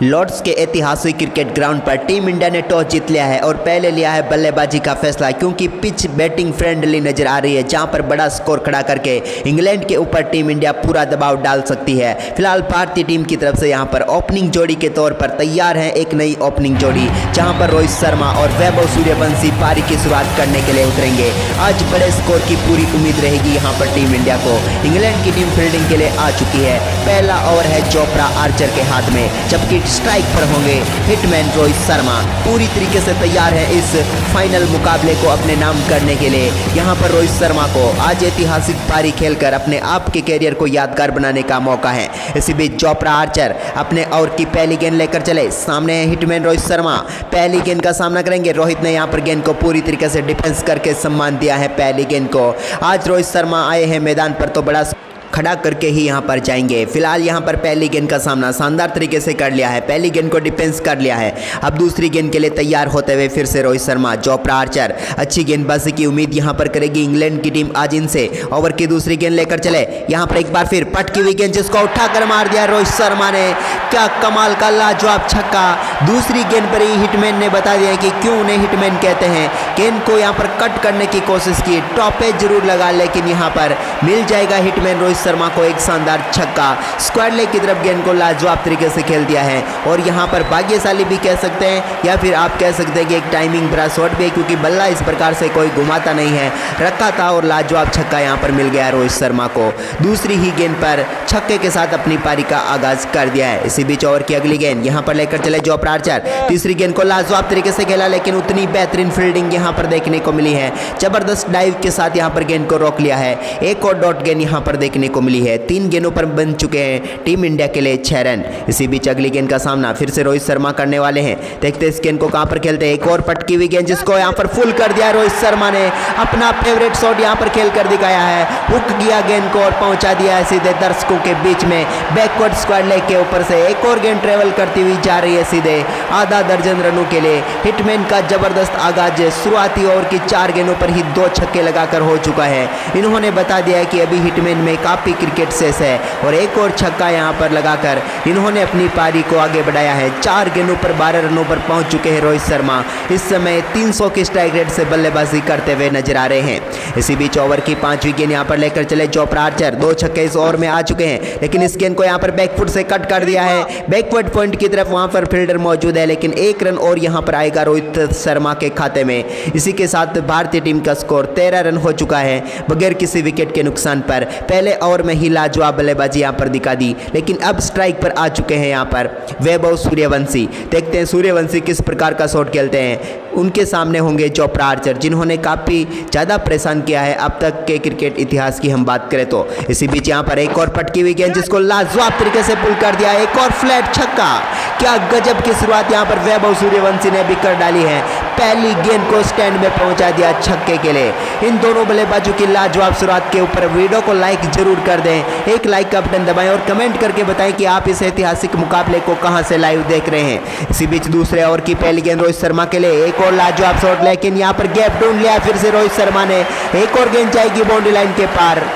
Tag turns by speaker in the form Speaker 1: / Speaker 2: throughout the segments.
Speaker 1: Lord's के ऐतिहासिक cricket ground पर टीम इंडिया ने टॉस जीत लिया है और पहले लिया है बल्लेबाजी का फैसला, क्योंकि पिच बैटिंग फ्रेंडली नजर आ रही है, जहां पर बड़ा स्कोर खड़ा करके इंग्लैंड के ऊपर टीम इंडिया पूरा दबाव डाल सकती है। फिलहाल भारतीय टीम की तरफ से यहां पर ओपनिंग जोड़ी के तौर पर तैयार है एक नई ओपनिंग जोड़ी, जहां पर रोहित शर्मा और वैभव सूर्यवंशी पारी की शुरुआत करने के लिए उतरेंगे। आज बड़े स्कोर की पूरी उम्मीद रहेगी यहां पर टीम इंडिया को। इंग्लैंड की टीम फील्डिंग के लिए आ चुकी है। पहला ओवर है चोपड़ा आर्चर के हाथ में, जबकि स्ट्राइक पर होंगे हिटमैन रोहित शर्मा। पूरी तरीके से तैयार है इस फाइनल मुकाबले को अपने नाम करने के लिए। यहां पर रोहित शर्मा को आज ऐतिहासिक पारी खेलकर अपने आप के कैरियर को यादगार बनाने का मौका है। इसी बीच चोपड़ा आर्चर अपने ओवर की पहली गेंद लेकर चले। सामने है हिटमैन रोहित शर्मा, पहली गेंद का सामना करेंगे। रोहित ने यहां पर गेंद को पूरी तरीके से डिफेंस करके सम्मान दिया है पहली गेंद को। आज रोहित शर्मा आए हैं मैदान पर तो बड़ा खड़ा करके ही यहां पर जाएंगे। फिलहाल यहां पर पहली गेंद का सामना शानदार तरीके से कर लिया है, पहली गेंद को डिफेंस कर लिया है। अब दूसरी गेंद के लिए तैयार होते हुए फिर से रोहित शर्मा। चोपड़ा आर्चर अच्छी गेंदबाजी की उम्मीद यहां पर करेगी इंग्लैंड की टीम आज इनसे। ओवर की दूसरी गेंद लेकर चले। यहां पर एक बार फिर पटकी हुई गेंद जिसको उठाकर मार दिया रोहित शर्मा ने। क्या कमाल का लाजवाब छक्का। दूसरी गेंद पर ही हिटमैन ने बता दिया कि क्यों उन्हें हिटमैन कहते हैं। गेंद को यहां पर कट करने की कोशिश की, टॉपेज जरूर लगा, लेकिन यहां पर मिल जाएगा हिटमैन रोहित शर्मा को एक शानदार छक्का। स्क्वायर लेग की तरफ गेंद को लाजवाब तरीके से खेल दिया है और यहां पर भाग्यशाली भी कह सकते हैं, या फिर आप कह सकते हैं कि एक टाइमिंग भरा शॉट भी है, क्योंकि बल्ला इस प्रकार से कोई घुमाता नहीं है, रखा था और लाजवाब छक्का यहां पर मिल गया रोहित शर्मा को। दूसरी ही गेंद पर छक्के के साथ अपनी पारी का आगाज कर दिया है। इसी बीच ओवर की अगली गेंद यहां पर लेकर चले चोपड़ा आर्चर। तीसरी गेंद को लाजवाब तरीके से खेला, लेकिन उतनी बेहतरीन फील्डिंग यहां पर देखने को मिली है। जबरदस्त डाइव के साथ यहां पर गेंद को रोक लिया है। एक और डॉट गेंद यहां पर देखने को मिली है। 3 गेंदों पर बन चुके हैं टीम इंडिया के लिए 6 रन। इसी बीच अगली गेंद का सामना फिर से रोहित शर्मा करने वाले हैं। देखते हैं इस गेंद को कहां पर खेलते हैं। एक और पटकी हुई गेंद जिसको यहां पर फुल कर दिया रोहित शर्मा ने। अपना फेवरेट शॉट यहां पर खेल कर दिखाया है, हुक किया गेंद को और पहुंचा दिया है सीधे दर्शकों के बीच में बैकवर्ड स्क्वायर लेग के ऊपर से। एक और गेंद ट्रेवल करती हुई जा रही है सीधे आधा दर्जन रनों के लिए। हिटमैन का जबरदस्त आगाज शुरुआती ओवर की 4 गेंदों पर ही 2 छक्के लगाकर हो चुका है। इन्होंने बता दिया है कि अभी हिटमैन में काफी क्रिकेट शेष है और एक और छक्का यहां पर लगाकर इन्होंने अपनी पारी को आगे बढ़ाया है। 4 गेंदों पर 12 रनों पर पहुंच चुके हैं रोहित शर्मा। इस समय 300 की स्ट्राइक रेट से बल्लेबाजी करते हुए नजर आ रहे हैं। इसी बीच ओवर की 5वीं गेंद यहां पर लेकर चले चोपड़ा आर्चर। 2 छक्के इस ओवर में आ चुके हैं, लेकिन इस गेंद को यहां पर बैकफुट से कट कर दिया है। बैकवर्ड पॉइंट की तरफ वहां पर फील्डर मौजूद है, लेकिन 1 रन और यहां पर आएगा रोहित शर्मा के खाते में। इसी के साथ भारतीय टीम का स्कोर 13 रन हो चुका है बगैर किसी विकेट के नुकसान पर। पहले ओवर में ही लाजवाब बल्लेबाजी यहां पर दिखा दी, लेकिन अब स्ट्राइक पर आ चुके हैं यहां पर वैभव सूर्यवंशी। देखते हैं सूर्यवंशी किस प्रकार का शॉट खेलते हैं। उनके सामने होंगे चोपड़ा आर्चर, जिन्होंने काफी ज्यादा परेशान किया है अब तक के क्रिकेट इतिहास की हम बात करें तो। इसी बीच यहां पर एक और पटकी हुई गेंद जिसको लाजवाब तरीके से पुल कर दिया। एक और फ्लैट छक्का। क्या गजब की शुरुआत यहां पर वैभव सूर्यवंशी ने भी कर डाली है। पहली गेंद को स्टैंड में पहुंचा दिया छक्के के लिए। इन दोनों बल्लेबाजों की लाजवाब शुरुआत के ऊपर वीडियो को लाइक जरूर कर दें, एक लाइक का बटन दबाएं और कमेंट करके बताएं कि आप इस ऐतिहासिक मुकाबले को कहां से लाइव देख रहे हैं। इसी बीच दूसरे ओवर की पहली गेंद रोहित शर्मा के लिए। एक और लाजवाब शॉट, लेकिन यहां पर गैप ढूंढ लिया फिर से रोहित शर्मा ने। एक और गेंद जाएगी बाउंड्री लाइन के पार,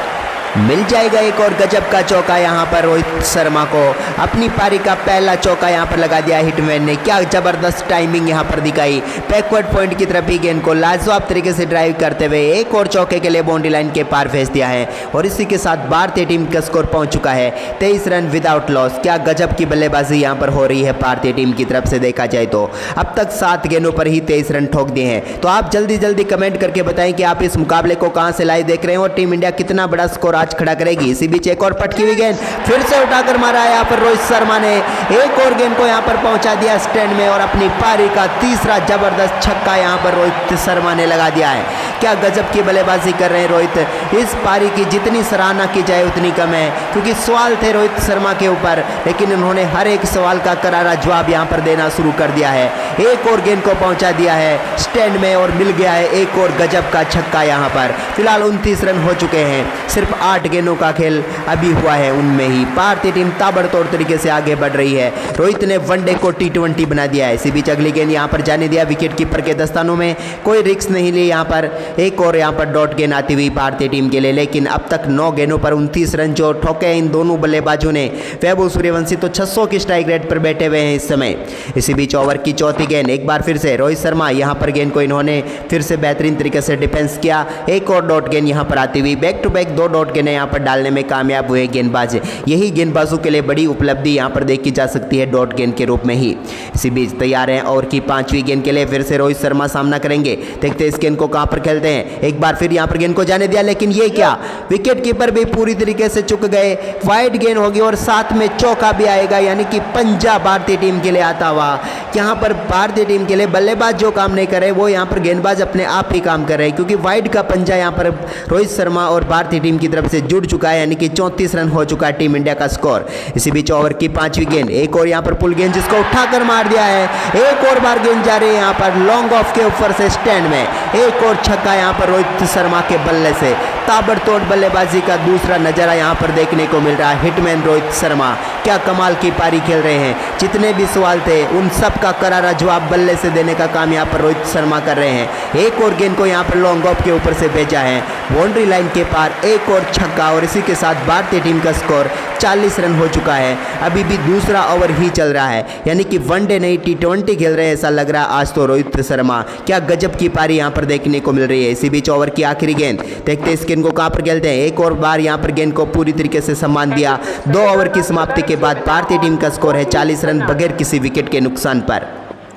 Speaker 1: मिल जाएगा एक और गजब का चौका यहां पर रोहित शर्मा को। अपनी पारी का पहला चौका यहां पर लगा दिया हिटमैन ने। क्या जबरदस्त टाइमिंग यहां पर दिखाई। बैकवर्ड पॉइंट की तरफ ही गेंद को लाजवाब तरीके से ड्राइव करते हुए एक और चौके के लिए बाउंड्री लाइन के पार भेज दिया है और इसी के साथ भारतीय टीम का स्कोर पहुंच चुका है 23 रन विदाउट लॉस। क्या गजब की बल्लेबाजी यहां पर हो रही है भारतीय टीम की तरफ से देखा जाए तो। अब तक 7 गेंदों पर ही 23 रन ठोक दिए हैं। तो आप जल्दी जल्दी कमेंट करके बताएं कि आप इस मुकाबले को कहां से लाइव देख रहे हैं और टीम इंडिया कितना बड़ा स्कोर आज खड़ा करेगी। इसी बीच एक और पटकी हुई गेंद फिर से उठाकर मारा है यहां पर रोहित शर्मा ने। एक और गेंद को यहां पर पहुंचा दिया स्टैंड में और अपनी पारी का तीसरा जबरदस्त छक्का यहां पर रोहित शर्मा ने लगा दिया है। क्या गजब की बल्लेबाजी कर रहे हैं रोहित। इस पारी की जितनी सराहना की जाए उतनी कम है, क्योंकि सवाल थे रोहित शर्मा के ऊपर, लेकिन उन्होंने हर एक सवाल का करारा जवाब यहां पर देना शुरू कर दिया है। एक और गेंद को पहुंचा दिया है स्टैंड में और मिल गया है एक और गजब का छक्का यहां पर। फिलहाल 29 रन हो चुके हैं। सिर्फ 8 गेंदों का खेल अभी हुआ है, उनमें ही भारतीय टीम ताबड़तोड़ तरीके से आगे बढ़ रही है। रोहित ने वनडे को T20 बना दिया है। इसी बीच अगली गेंद यहां पर जाने दिया विकेट कीपर के दस्तानों में। कोई रिस्क नहीं ली यहां पर एक और यहाँ पर डॉट गेंद आती हुई भारतीय टीम के लिए, लेकिन अब तक 9 गेंदों पर 29 रन जो ठोके इन दोनों बल्लेबाजों ने। वैभव सूर्यवंशी तो 600 की स्ट्राइक रेट पर बैठे हुए हैं इस समय। इसी बीच ओवर की चौथी गेंद, एक बार फिर से रोहित शर्मा यहाँ पर गेंद को इन्होंने फिर से बेहतरीन तरीके से डिफेंस किया। एक और डॉट गेंद यहाँ पर आती हुई, बैक टू बैक 2 डॉट गेंद यहाँ पर डालने में कामयाब हुए गेंदबाज। यही गेंदबाजों के लिए बड़ी उपलब्धि यहाँ पर देखी जा सकती है डॉट गेंद के रूप में ही। इसी बीच तैयार हैं ओवर की 5वीं गेंद के लिए, फिर से रोहित शर्मा सामना करेंगे। देखते हैं इस गेंद को कहां पर खेलते हैं। एक बार फिर यहां पर गेंद को जाने दिया, लेकिन ये क्या, विकेट कीपर भी पूरी तरीके से चुक गए। वाइड गेंद होगी और साथ में चौका भी आएगा, यानी कि पंजा भारतीय टीम के लिए आता हुआ। यहां पर भारतीय टीम के लिए बल्लेबाज जो काम नहीं करे वो यहां पर गेंदबाज अपने आप ही काम कर रहे हैं, क्योंकि वाइड का पंजा यहां पर रोहित शर्मा और भारतीय टीम की तरफ से जुड़ चुका है, यानी कि 34 रन हो चुका है टीम इंडिया का स्कोर। इसी बीच ओवर की 5वीं गेंद, एक और यहां पर पुल गेंद जिसको उठाकर मार दिया है। एक और बार गेंद जा रही है यहां पर लॉन्ग ऑफ के ऊपर से स्टैंड में। एक और छक्का यहां पर रोहित शर्मा के बल्ले से। ताबड़तोड़ बल्लेबाजी का दूसरा नजारा यहां पर देखने को मिल रहा है। हिटमैन रोहित शर्मा क्या कमाल की पारी खेल रहे हैं। जितने भी सवाल थे उन सब का करारा जवाब बल्ले से देने का काम यहां पर रोहित शर्मा कर रहे हैं। एक और गेंद को यहां पर लॉन्ग ऑफ के ऊपर से भेजा है, बाउंड्री लाइन के पार एक और छक्का, और इसी के साथ भारतीय टीम का स्कोर 40 रन हो चुका है। अभी भी दूसरा ओवर ही चल रहा है, यानी कि वनडे नहीं T20 खेल रहे हैं ऐसा लग रहा है आज तो रोहित शर्मा। क्या गजब की पारी यहां पर देखने को मिल रही है। इसी बीच ओवर की आखिरी गेंद, देखते हैं इस गेंद को कहां पर खेलते हैं। एक और बार यहां पर गेंद को पूरी तरीके से सम्मान दिया। 2 ओवर की समाप्ति के बाद भारतीय टीम का स्कोर है 40 रन बगैर किसी विकेट के नुकसान पर।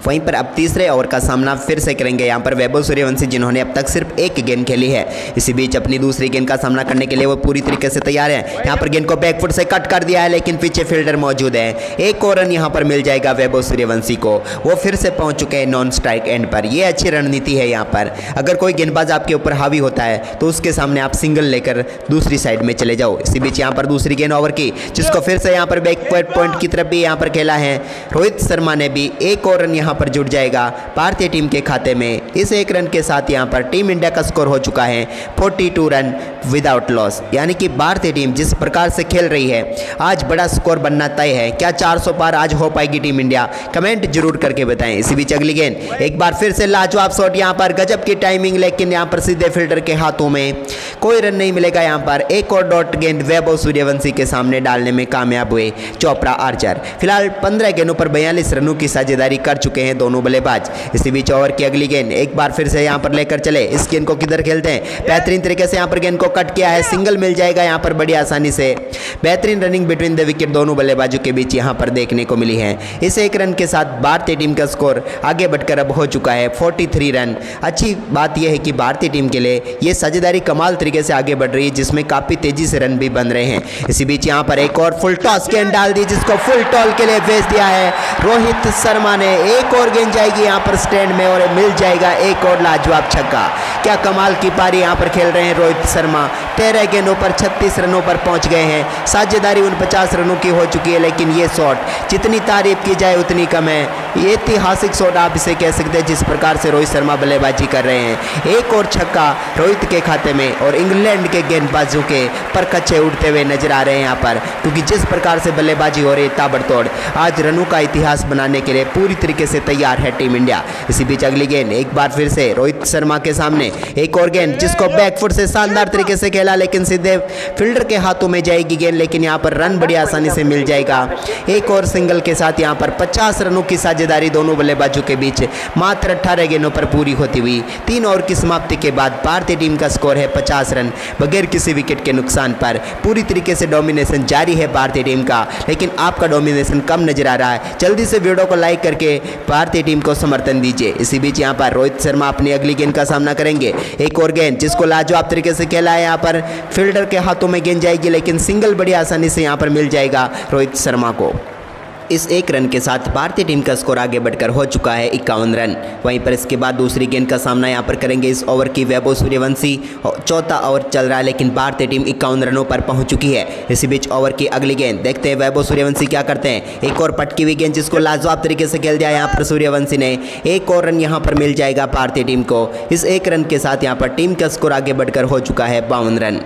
Speaker 1: वहीं पर अब तीसरे ओवर का सामना फिर से करेंगे यहाँ पर वैभव सूर्यवंशी, जिन्होंने अब तक सिर्फ 1 गेंद खेली है। इसी बीच अपनी दूसरी गेंद का सामना करने के लिए वो पूरी तरीके से तैयार है। यहाँ पर गेंद को बैकफुट से कट कर दिया है, लेकिन पीछे फील्डर मौजूद है। एक और रन यहाँ पर मिल जाएगा वैभव सूर्यवंशी को। वो फिर से पहुंच चुके हैं नॉन स्ट्राइक एंड पर। ये अच्छी रणनीति है यहाँ पर। अगर कोई गेंदबाज आपके ऊपर हावी होता है तो उसके सामने आप सिंगल लेकर दूसरी साइड में चले जाओ। इसी बीच यहाँ पर दूसरी गेंद ओवर की, जिसको फिर से यहाँ पर बैकवर्ड पॉइंट की तरफ भी यहाँ पर खेला है रोहित शर्मा ने भी। एक और रन यहाँ पर जुड़ जाएगा भारतीय टीम के खाते में। इस 1 रन के साथ यहां पर टीम इंडिया का स्कोर हो चुका है 42 रन विदाउट लॉस, यानी कि भारतीय टीम जिस प्रकार से खेल रही है आज बड़ा स्कोर बनना तय है। क्या 400 पार आज हो पाएगी टीम इंडिया? कमेंट जरूर करके बताएं। इसी बीच अगली गेंद, एक बार फिर से लाजवाब शॉट यहां पर, गजब की टाइमिंग, लेकिन यहां पर सीधे फील्डर के हाथों में। कोई रन नहीं मिलेगा यहां पर। एक और डॉट गेंद वैभव सूर्यवंशी के सामने डालने में कामयाब हुए चोपड़ा आर्चर। फिलहाल 15 गेंदों पर 42 रनों की साझेदारी कर चुके हैं दोनों बल्लेबाज। इसी बीच ओवर की अगली गेंद, एक बार फिर से यहां पर लेकर चले। इस गेंद को किधर खेलते हैं, बेहतरीन तरीके से यहां पर गेंद को कट किया है। सिंगल मिल जाएगा यहां पर बड़ी आसानी से। बेहतरीन रनिंग बिटवीन द विकेट दोनों बल्लेबाजों के बीच यहां पर देखने को मिली है। इस 1 रन के साथ भारतीय टीम का स्कोर आगे बढ़कर अब हो चुका है 43 रन। अच्छी बात यह है कि भारतीय टीम के लिए यह साझेदारी कमाल तरीके से आगे बढ़ रही है, जिसमें काफी तेजी से रन भी बन रहे हैं। इसी बीच यहां पर एक और फुल टॉस गेंद डाल दी, जिसको फुल टॉल के लिए भेज दिया है रोहित शर्मा ने। एक और गेंद जाएगी यहां पर स्टैंड में और मिल जाएगा एक और लाजवाब छक्का। क्या कमाल की पारी यहां पर खेल रहे हैं रोहित शर्मा। 13 गेंदों पर 36 रनों पर पहुंच गए हैं। साझेदारी 49 रनों की हो चुकी है, लेकिन ये शॉट जितनी तारीफ की जाए उतनी कम है। ये ऐतिहासिक शॉट आप इसे कह सकते हैं, जिस प्रकार से रोहित शर्मा बल्लेबाजी कर रहे हैं। एक और छक्का रोहित के खाते में, और इंग्लैंड के गेंदबाजों के परखच्चे उड़ते हुए नजर आ रहे हैं यहाँ पर, क्योंकि जिस प्रकार से बल्लेबाजी हो रही है ताबड़तोड़, आज रनों का इतिहास बनाने के लिए पूरी तरीके से तैयार है टीम इंडिया। इसी बीच अगली गेंद, एक बार फिर से रोहित शर्मा के सामने एक और गेंद, जिसको बैकफुट से शानदार तरीके से खेला, लेकिन सीधे फील्डर के हाथों में जाएगी गेंद, लेकिन यहाँ पर रन बड़ी आसानी से मिल जाएगा। एक और सिंगल के साथ यहाँ पर 50 रनों की साझेदारी दोनों बल्लेबाजों के बीच मात्र 18 गेंदों पर पूरी होती हुई 3 ओवर की समाप्ति के बाद भारतीय टीम का स्कोर है 50 रन बगैर किसी विकेट के नुकसान पर। पूरी तरीके से डोमिनेशन जारी है भारतीय टीम का, लेकिन आपका डोमिनेशन कम नजर आ रहा है। जल्दी से वीडियो को लाइक करके भारतीय टीम को समर्थन दीजिए। इसी बीच यहाँ पर रोहित शर्मा अपनी अगली गेंद का सामना करेंगे। एक और गेंद, जिसको लाजवाब तरीके से खेला है, यहाँ पर फील्डर के हाथों में गेंद जाएगी, लेकिन सिंगल बड़ी आसानी से यहाँ पर मिल जाएगा रोहित शर्मा को। इस 1 रन के साथ भारतीय टीम का स्कोर आगे बढ़कर हो चुका है 51 रन। वहीं पर इसके बाद दूसरी गेंद का सामना यहाँ पर करेंगे इस ओवर की वैभव सूर्यवंशी। चौथा ओवर चल रहा है, लेकिन भारतीय टीम 51 रनों पर पहुंच चुकी है। इसी बीच ओवर की अगली गेंद, देखते हैं वैभव सूर्यवंशी क्या करते हैं। एक और पटकी हुई गेंद, जिसको लाजवाब तरीके से खेल दिया यहाँ पर सूर्यवंशी ने। एक और रन यहाँ पर मिल जाएगा भारतीय टीम को। इस 1 रन के साथ यहाँ पर टीम का स्कोर आगे बढ़कर हो चुका है 52 रन।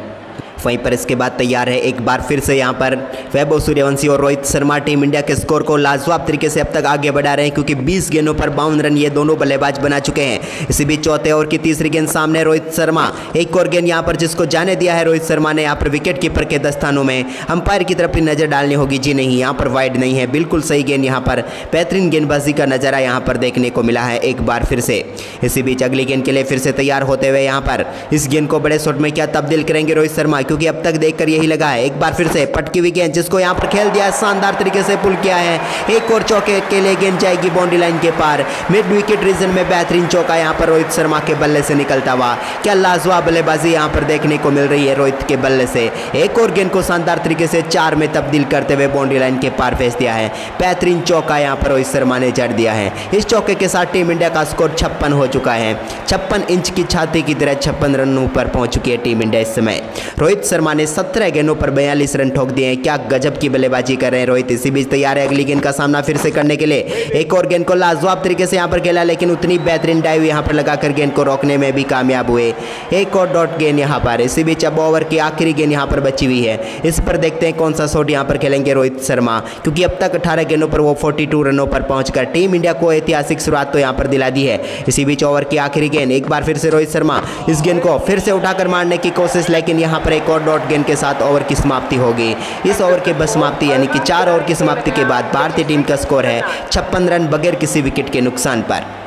Speaker 1: वहीं पर इसके बाद तैयार है एक बार फिर से यहाँ पर वैभव सूर्यवंशी और रोहित शर्मा टीम इंडिया के स्कोर को लाजवाब तरीके से अब तक आगे बढ़ा रहे हैं, क्योंकि 20 गेंदों पर 52 रन ये दोनों बल्लेबाज बना चुके हैं। इसी बीच चौथे ओवर की तीसरी गेंद सामने रोहित शर्मा, एक और गेंद यहाँ पर जिसको जाने दिया है रोहित शर्मा ने यहाँ पर विकेट कीपर के दस्तानों में। अंपायर की तरफ भी नजर डालनी होगी, जी नहीं यहाँ पर वाइड नहीं है, बिल्कुल सही गेंद। यहाँ पर बेहतरीन गेंदबाजी का नजारा यहाँ पर देखने को मिला है एक बार फिर से। इसी बीच अगली गेंद के लिए फिर से तैयार होते हुए यहाँ पर इस गेंद को बड़े शॉट में क्या तब्दील करेंगे रोहित शर्मा, क्योंकि अब तक देखकर यही लगा है। एक बार फिर से पटकी हुई गेंद जिसको यहाँ पर खेल दिया है, शानदार तरीके से पुल किया है। एक और चौके के लिए गेंद जाएगी बाउंड्री लाइन के पार। मिड विकेट रीजन में बेहतरीन चौका यहाँ पर रोहित शर्मा के बल्ले से निकलता हुआ। क्या लाजवाब बल्लेबाजी यहाँ पर देखने को मिल रही है रोहित के बल्ले से। एक और गेंद को शानदार तरीके से 4 में तब्दील करते हुए बाउंड्री लाइन के पार भेज दिया है। बेहतरीन चौका यहाँ पर रोहित शर्मा ने जड़ दिया है। इस चौके के साथ टीम इंडिया का स्कोर 56 हो चुका है। 56 इंच की छाती की तरह 56 रनों पर पहुंच चुकी है टीम इंडिया इस समय। रोहित शर्मा ने 17 गेंदों पर 42 रन ठोक दिए हैं। क्या गजब की बल्लेबाजी कर रहे हैं रोहित। इसी बीच तैयार है अगली गेंद का सामना फिर से करने के लिए। एक और गेंद को लाजवाब तरीके से यहाँ पर खेला, लेकिन उतनी बेहतरीन डाइव यहाँ पर लगाकर गेंद को रोकने में भी कामयाब हुए। एक और डॉट गेंद यहाँ पर। इसी बीच अब ओवर की आखिरी गेंद यहाँ पर बची हुई है। इस पर देखते हैं कौन सा शॉट यहाँ पर खेलेंगे रोहित शर्मा, क्योंकि अब तक 18 गेंदों पर वो 42 रनों पर पहुंचकर टीम इंडिया को ऐतिहासिक शुरुआत तो यहाँ पर दिला दी है। इसी बीच ओवर की आखिरी गेंद, एक बार फिर से रोहित शर्मा इस गेंद को फिर से उठाकर मारने की कोशिश, लेकिन यहाँ पर एक और डॉट गेंद के साथ ओवर की समाप्ति होगी। इस ओवर के बस समाप्ति यानी कि 4 ओवर की समाप्ति के बाद भारतीय टीम का स्कोर है 56 रन बगैर किसी विकेट के नुकसान पर।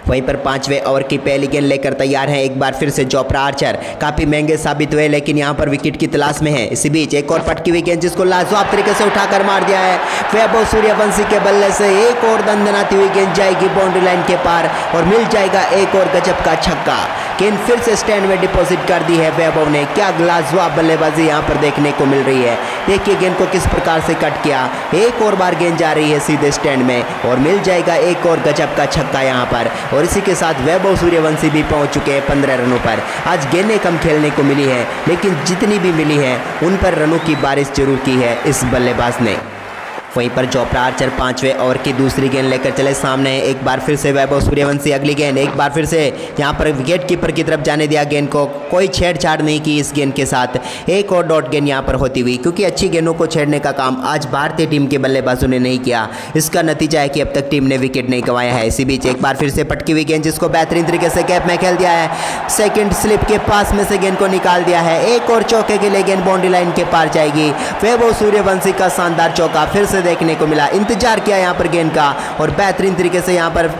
Speaker 1: वहीं पर 5वें ओवर की पहली गेंद लेकर तैयार है एक बार फिर से जोफ्रा आर्चर। काफ़ी महंगे साबित हुए, लेकिन यहाँ पर विकेट की तलाश में है। इसी बीच एक और पटकी हुई गेंद जिसको लाजवाब तरीके से उठाकर मार दिया है वैभव सूर्यवंशी के बल्ले से। एक और दंदनाती हुई गेंद जाएगी बाउंड्री लाइन के पार और मिल जाएगा एक और गजब का छक्का। गेंद फिर से स्टैंड में डिपॉजिट कर दी है वैभव ने। क्या लाजवाब बल्लेबाजी यहाँ पर देखने को मिल रही है। देखिए गेंद को किस प्रकार से कट किया। एक और बार गेंद जा रही है सीधे स्टैंड में और मिल जाएगा एक और गजब का छक्का यहाँ पर। और इसी के साथ वैभव सूर्यवंशी भी पहुंच चुके हैं 15 रनों पर। आज गेंदें कम खेलने को मिली है, लेकिन जितनी भी मिली है उन पर रनों की बारिश जरूर की है इस बल्लेबाज ने। वहीं पर जोफ्रा आर्चर 5वें ओवर की दूसरी गेंद लेकर चले सामने। एक बार फिर से वैभव सूर्यवंशी अगली गेंद, एक बार फिर से यहाँ पर विकेट कीपर की तरफ जाने दिया गेंद को। कोई छेड़छाड़ नहीं की इस गेंद के साथ। एक और डॉट गेंद यहाँ पर होती हुई, क्योंकि अच्छी गेंदों को छेड़ने का काम आज भारतीय टीम के बल्लेबाजों ने नहीं किया। इसका नतीजा है कि अब तक टीम ने विकेट नहीं गंवाया है। इसी बीच एक बार फिर से पटकी हुई गेंद जिसको बेहतरीन तरीके से कैप में खेल दिया है। सेकेंड स्लिप के पास में से गेंद को निकाल दिया है। एक और चौके के लिए गेंद बाउंड्री लाइन के पार जाएगी। वैभव सूर्यवंशी का शानदार चौका फिर से देखने को मिला। इंतजार किया यहाँ पर गेंद का और बेहतरीन तरीके से यहाँ पर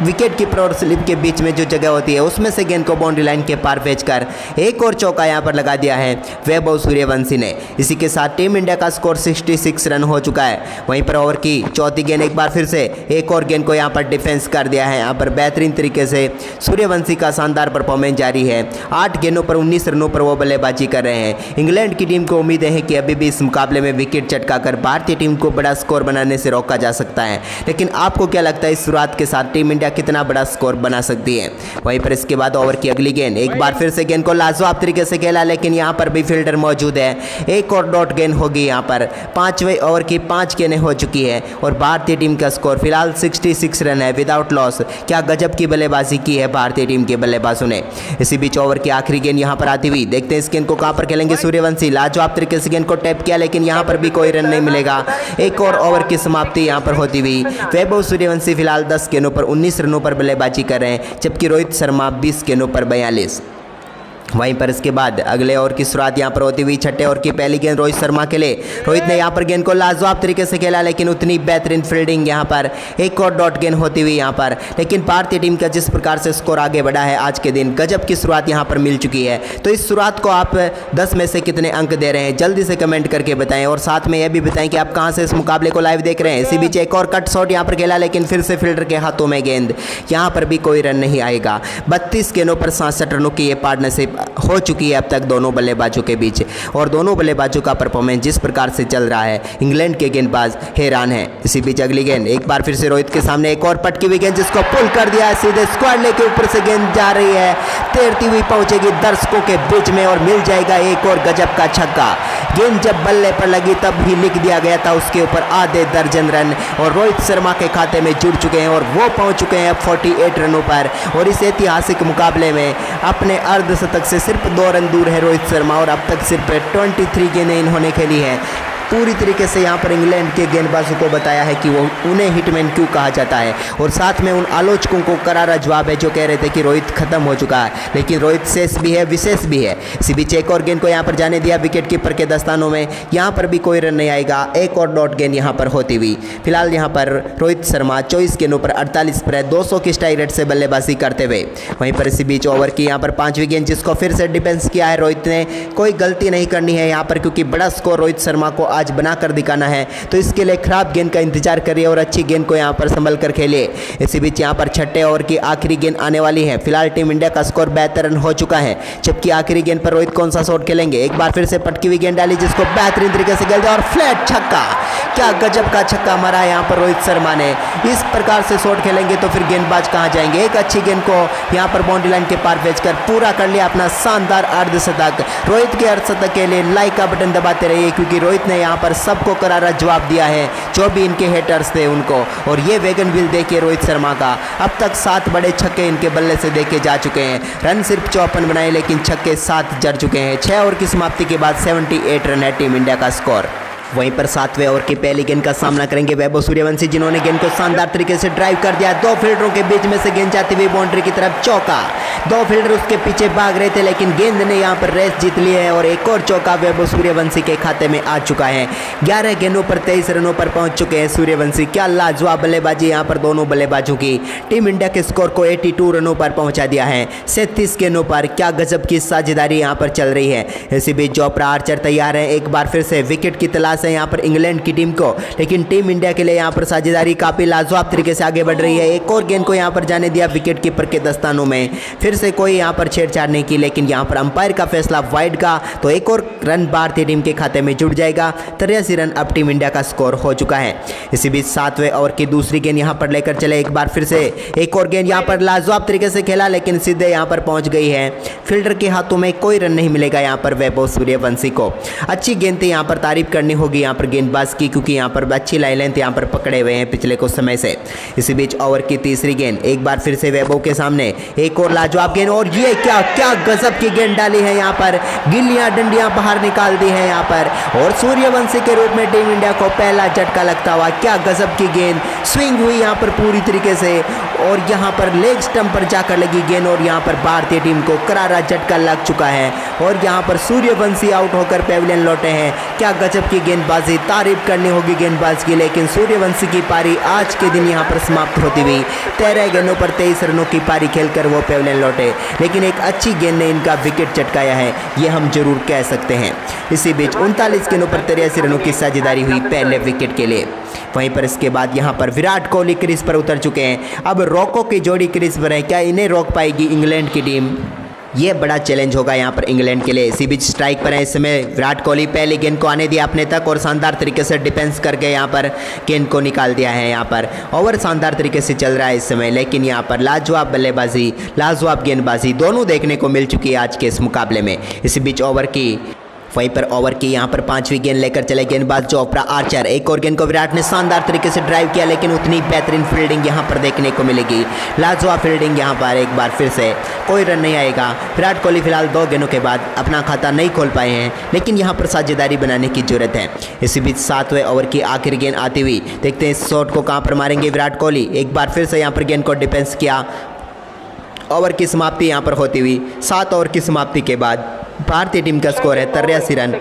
Speaker 1: विकेट कीपर और स्लिप के बीच में जो जगह होती है उसमें से गेंद को बाउंड्री लाइन के पार भेजकर एक और चौका यहां पर लगा दिया है वैभव सूर्यवंशी ने। इसी के साथ टीम इंडिया का स्कोर 66 रन हो चुका है। वहीं पर ओवर की चौथी गेंद, एक बार फिर से एक और गेंद को यहां पर डिफेंस कर दिया है। यहां पर बेहतरीन तरीके से सूर्यवंशी का शानदार परफॉर्मेंस जारी है। 8 गेंदों पर 19 रनों पर वो बल्लेबाजी कर रहे हैं। इंग्लैंड की टीम को उम्मीदें हैं कि अभी भी इस मुकाबले में विकेट चटकाकर भारतीय टीम को बड़ा स्कोर बनाने से रोका जा सकता है। लेकिन आपको क्या लगता है इस शुरुआत के साथ टीम इंडिया कितना बड़ा स्कोर बना सकती है? वहीं पर इसके बाद ओवर की अगली गेंद, एक बार फिर से गेंद को लाजवाब तरीके से खेला, लेकिन यहां पर भी फील्डर मौजूद है। एक और डॉट गेंद होगी यहां पर। 5वें ओवर की 5 गेंदें हो चुकी है और भारतीय टीम का स्कोर फिलहाल 66 रन है विदाउट लॉस। क्या गजब की बल्लेबाजी की है भारतीय टीम के बल्लेबाजों ने। इसी बीच ओवर की आखिरी गेंद यहां पर आती हुई, देखते हैं इस गेंद को कहां पर खेलेंगे सूर्यवंशी। लाजवाब तरीके से गेंद को टैप किया, लेकिन यहां पर भी कोई रन नहीं मिलेगा। एक और ओवर की समाप्ति यहां पर होती हुई। वैभव सूर्यवंशी फिलहाल 10 गेंदों पर 19 रनों पर बल्लेबाजी कर रहे हैं, जबकि रोहित शर्मा 20 गेंदों पर 42। वहीं पर इसके बाद अगले ओवर की शुरुआत यहां पर होती हुई। 6ठे ओवर की पहली गेंद रोहित शर्मा के लिए। रोहित ने यहां पर गेंद को लाजवाब तरीके से खेला, लेकिन उतनी बेहतरीन फील्डिंग यहां पर। एक और डॉट गेंद होती हुई यहां पर, लेकिन भारतीय टीम का जिस प्रकार से स्कोर आगे बढ़ा है आज के दिन, गजब की शुरुआत यहां पर मिल चुकी है। तो इस शुरुआत को आप 10 में से कितने अंक दे रहे हैं, जल्दी से कमेंट करके बताएं और साथ में यह भी बताएं कि आप कहां से इस मुकाबले को लाइव देख रहे हैं। इसी बीच एक और कट शॉट यहां पर खेला, लेकिन फिर से फील्डर के हाथों में गेंद। यहां पर भी कोई रन नहीं आएगा। 32 गेंदों पर 67 रनों की यह पार्टनरशिप हो चुकी है अब तक दोनों बल्लेबाजों के बीच। और दोनों बल्लेबाजों का परफॉर्मेंस जिस प्रकार से चल रहा है, इंग्लैंड के गेंदबाज हैरान है। इसी बीच अगली गेंद, एक बार फिर से रोहित के सामने एक और पटकी हुई गेंद जिसको पुल कर दिया है। सीधे स्क्वायर लेके ऊपर से गेंद जा रही है, तैरती हुई पहुंचेगी दर्शकों के बीच में और मिल जाएगा एक और गजब का छक्का। गेंद जब बल्ले पर लगी तब ही लिख दिया गया था उसके ऊपर आधे दर्जन रन और रोहित शर्मा के खाते में जुड़ चुके हैं और वो पहुंच चुके हैं 48 रनों पर। और इस ऐतिहासिक मुकाबले में अपने अर्धशतक से सिर्फ 2 रन दूर है रोहित शर्मा और अब तक सिर्फ 23 गेंदें इन्होंने खेली हैं। पूरी तरीके से यहाँ पर इंग्लैंड के गेंदबाजों को बताया है कि वो उन्हें हिटमैन क्यों कहा जाता है और साथ में उन आलोचकों को करारा जवाब है जो कह रहे थे कि रोहित खत्म हो चुका है, लेकिन रोहित शेष भी है, विशेष भी है। इसी बीच एक और गेंद को यहाँ पर जाने दिया विकेट कीपर के दस्तानों में, यहाँ पर भी कोई रन नहीं आएगा। एक और डॉट गेंद यहाँ पर होती हुई। फिलहाल यहाँ पर रोहित शर्मा 24 गेंदों पर 48 पर 200 की स्ट्राइक रेट से बल्लेबाजी करते हुए। वहीं पर इसी बीच ओवर की यहाँ पर 5वीं गेंद जिसको फिर से डिफेंस किया है रोहित ने। कोई गलती नहीं करनी है यहाँ पर क्योंकि बड़ा स्कोर रोहित शर्मा को आज बनाकर दिखाना है, तो इसके लिए खराब गेंद का इंतजार करिए और अच्छी गेंद को यहां पर संभल कर खेलिए। इसी बीच यहां पर छठे ओवर की आखिरी गेंद आने वाली है। फिलहाल टीम इंडिया का स्कोर 72 रन हो चुका है, जबकि आखिरी गेंद पर रोहित कौन सा शॉट खेलेंगे। एक बार फिर से पटकी हुई गेंद डाली जिसको बेहतरीन तरीके से खेल दिया और फ्लैट छक्का। क्या गजब का छक्का मारा यहाँ पर रोहित शर्मा ने। इस प्रकार से शॉट खेलेंगे तो फिर गेंदबाज कहाँ जाएंगे। एक अच्छी गेंद को यहाँ पर बाउंड्री लाइन के पार भेजकर पूरा कर लिया अपना शानदार अर्धशतक। रोहित के अर्धशतक के लिए लाइक का बटन दबाते रहिए क्योंकि रोहित ने यहाँ पर सबको करारा जवाब दिया है जो भी इनके हेटर्स थे उनको। और ये वैगन व्हील देखिए रोहित शर्मा का, अब तक 7 बड़े छक्के इनके बल्ले से देखे जा चुके हैं। रन सिर्फ 54 बनाए लेकिन छक्के 7 जड़ चुके हैं। 6 ओवर की समाप्ति के बाद 78 रन है टीम इंडिया का स्कोर। वहीं पर 7वें ओवर की पहली गेंद का सामना करेंगे वैभव सूर्यवंशी, जिन्होंने गेंद को शानदार तरीके से ड्राइव कर दिया। 2 फील्डरों के बीच में से गेंद जाती हुई बाउंड्री की तरफ चौका। 2 फील्डर उसके पीछे भाग रहे थे लेकिन गेंद ने यहां पर रेस जीत ली है और एक और चौका वैभव सूर्यवंशी के खाते में आ चुका है। 11 गेंदों पर 23 रनों पर पहुंच चुके हैं सूर्यवंशी। क्या लाजवाब बल्लेबाजी यहाँ पर दोनों बल्लेबाजों की। टीम इंडिया के स्कोर को 82 रनों पर पहुंचा दिया है 37 गेंदों पर। क्या गजब की साझेदारी यहाँ पर चल रही है। इसी बीच जोफ्रा आर्चर तैयार है, एक बार फिर से विकेट की तलाश है यहाँ पर इंग्लैंड की टीम को, लेकिन टीम इंडिया के लिए यहाँ पर साझेदारी काफी लाजवाब तरीके से आगे बढ़ रही है। एक और गेंद को यहाँ पर जाने दिया विकेट कीपर के दस्तानों में, फिर से कोई यहाँ पर छेड़छाड़ नहीं की, लेकिन यहाँ पर अंपायर का फैसला वाइड का, तो एक और रन भारतीय टीम के खाते में जुड़ जाएगा। 83 रन अब टीम इंडिया का स्कोर हो चुका है। इसी बीच 7वें ओवर की दूसरी गेंद यहाँ पर लेकर चले। एक बार फिर से एक और गेंद यहाँ पर लाजवाब तरीके से खेला लेकिन सीधे यहाँ पर पहुंच गई है। फील्डर के हाथों में कोई रन नहीं मिलेगा यहाँ पर वैभव सूर्यवंशी को। अच्छी गेंद थी, यहाँ पर तारीफ करनी होगी यहाँ पर गेंदबाज की, क्योंकि यहाँ पर अच्छी लाइन लेंथ यहाँ पर पकड़े हुए हैं पिछले कुछ समय से। इसी बीच ओवर की तीसरी गेंद एक बार फिर से वैभव के सामने एक और लाजवाब गेंद, और ये क्या गजब की गेंद डाली है यहाँ पर। गिल्लियां डंडियां बाहर निकाल दी है यहाँ पर और सूर्यवंशी के रूप में टीम इंडिया को पहला झटका लगता हुआ। क्या गजब की गेंद स्विंग हुई यहाँ पर पूरी तरीके से और यहाँ पर लेग स्टंप पर जाकर लगी गेंद और यहाँ पर भारतीय टीम को करारा झटका लग चुका है और यहाँ पर सूर्यवंशी आउट होकर पेविलियन लौटे हैं। क्या गजब की गेंदबाजी, तारीफ करनी होगी गेंदबाज की। लेकिन सूर्यवंशी की पारी आज के दिन यहाँ पर समाप्त होती हुई 13 गेंदों पर 23 रनों की पारी खेलकर वो पेविलियन लौटे, लेकिन एक अच्छी गेंद ने इनका विकेट चटकाया है, ये हम जरूर कह सकते हैं। इसी बीच 39 गेंदों पर 83 रनों की साझेदारी हुई पहले विकेट के लिए। वहीं पर इसके बाद यहाँ पर विराट कोहली क्रीज पर उतर चुके हैं। अब रॉको की जोड़ी क्रीज पर है, क्या इन्हें रोक पाएगी इंग्लैंड की टीम? ये बड़ा चैलेंज होगा यहाँ पर इंग्लैंड के लिए। इसी बीच स्ट्राइक पर है इस समय विराट कोहली। पहली गेंद को आने दिया अपने तक और शानदार तरीके से डिफेंस करके यहाँ पर गेंद को निकाल दिया है। यहाँ पर ओवर शानदार तरीके से चल रहा है इस समय, लेकिन यहाँ पर लाजवाब बल्लेबाजी, लाजवाब गेंदबाजी दोनों देखने को मिल चुकी है आज के इस मुकाबले में। इसी बीच ओवर की वहीं पर ओवर की यहाँ पर 5वीं गेंद लेकर चले गेंदबाज जोफ्रा आर्चर। एक और गेंद को विराट ने शानदार तरीके से ड्राइव किया, लेकिन उतनी बेहतरीन फील्डिंग यहाँ पर देखने को मिलेगी। लाजवाब फील्डिंग यहाँ पर, एक बार फिर से कोई रन नहीं आएगा। विराट कोहली फिलहाल 2 गेंदों के बाद अपना खाता नहीं खोल पाए हैं, लेकिन यहाँ पर साझेदारी बनाने की जरूरत है। इसी बीच 7वें ओवर की आखिरी गेंद आती हुई, देखते हैं इस शॉट को कहाँ पर मारेंगे विराट कोहली। एक बार फिर से यहाँ पर गेंद को डिफेंस किया। ओवर की समाप्ति यहाँ पर होती हुई 7 ओवर की समाप्ति के बाद भारतीय टीम का स्कोर है 83 रन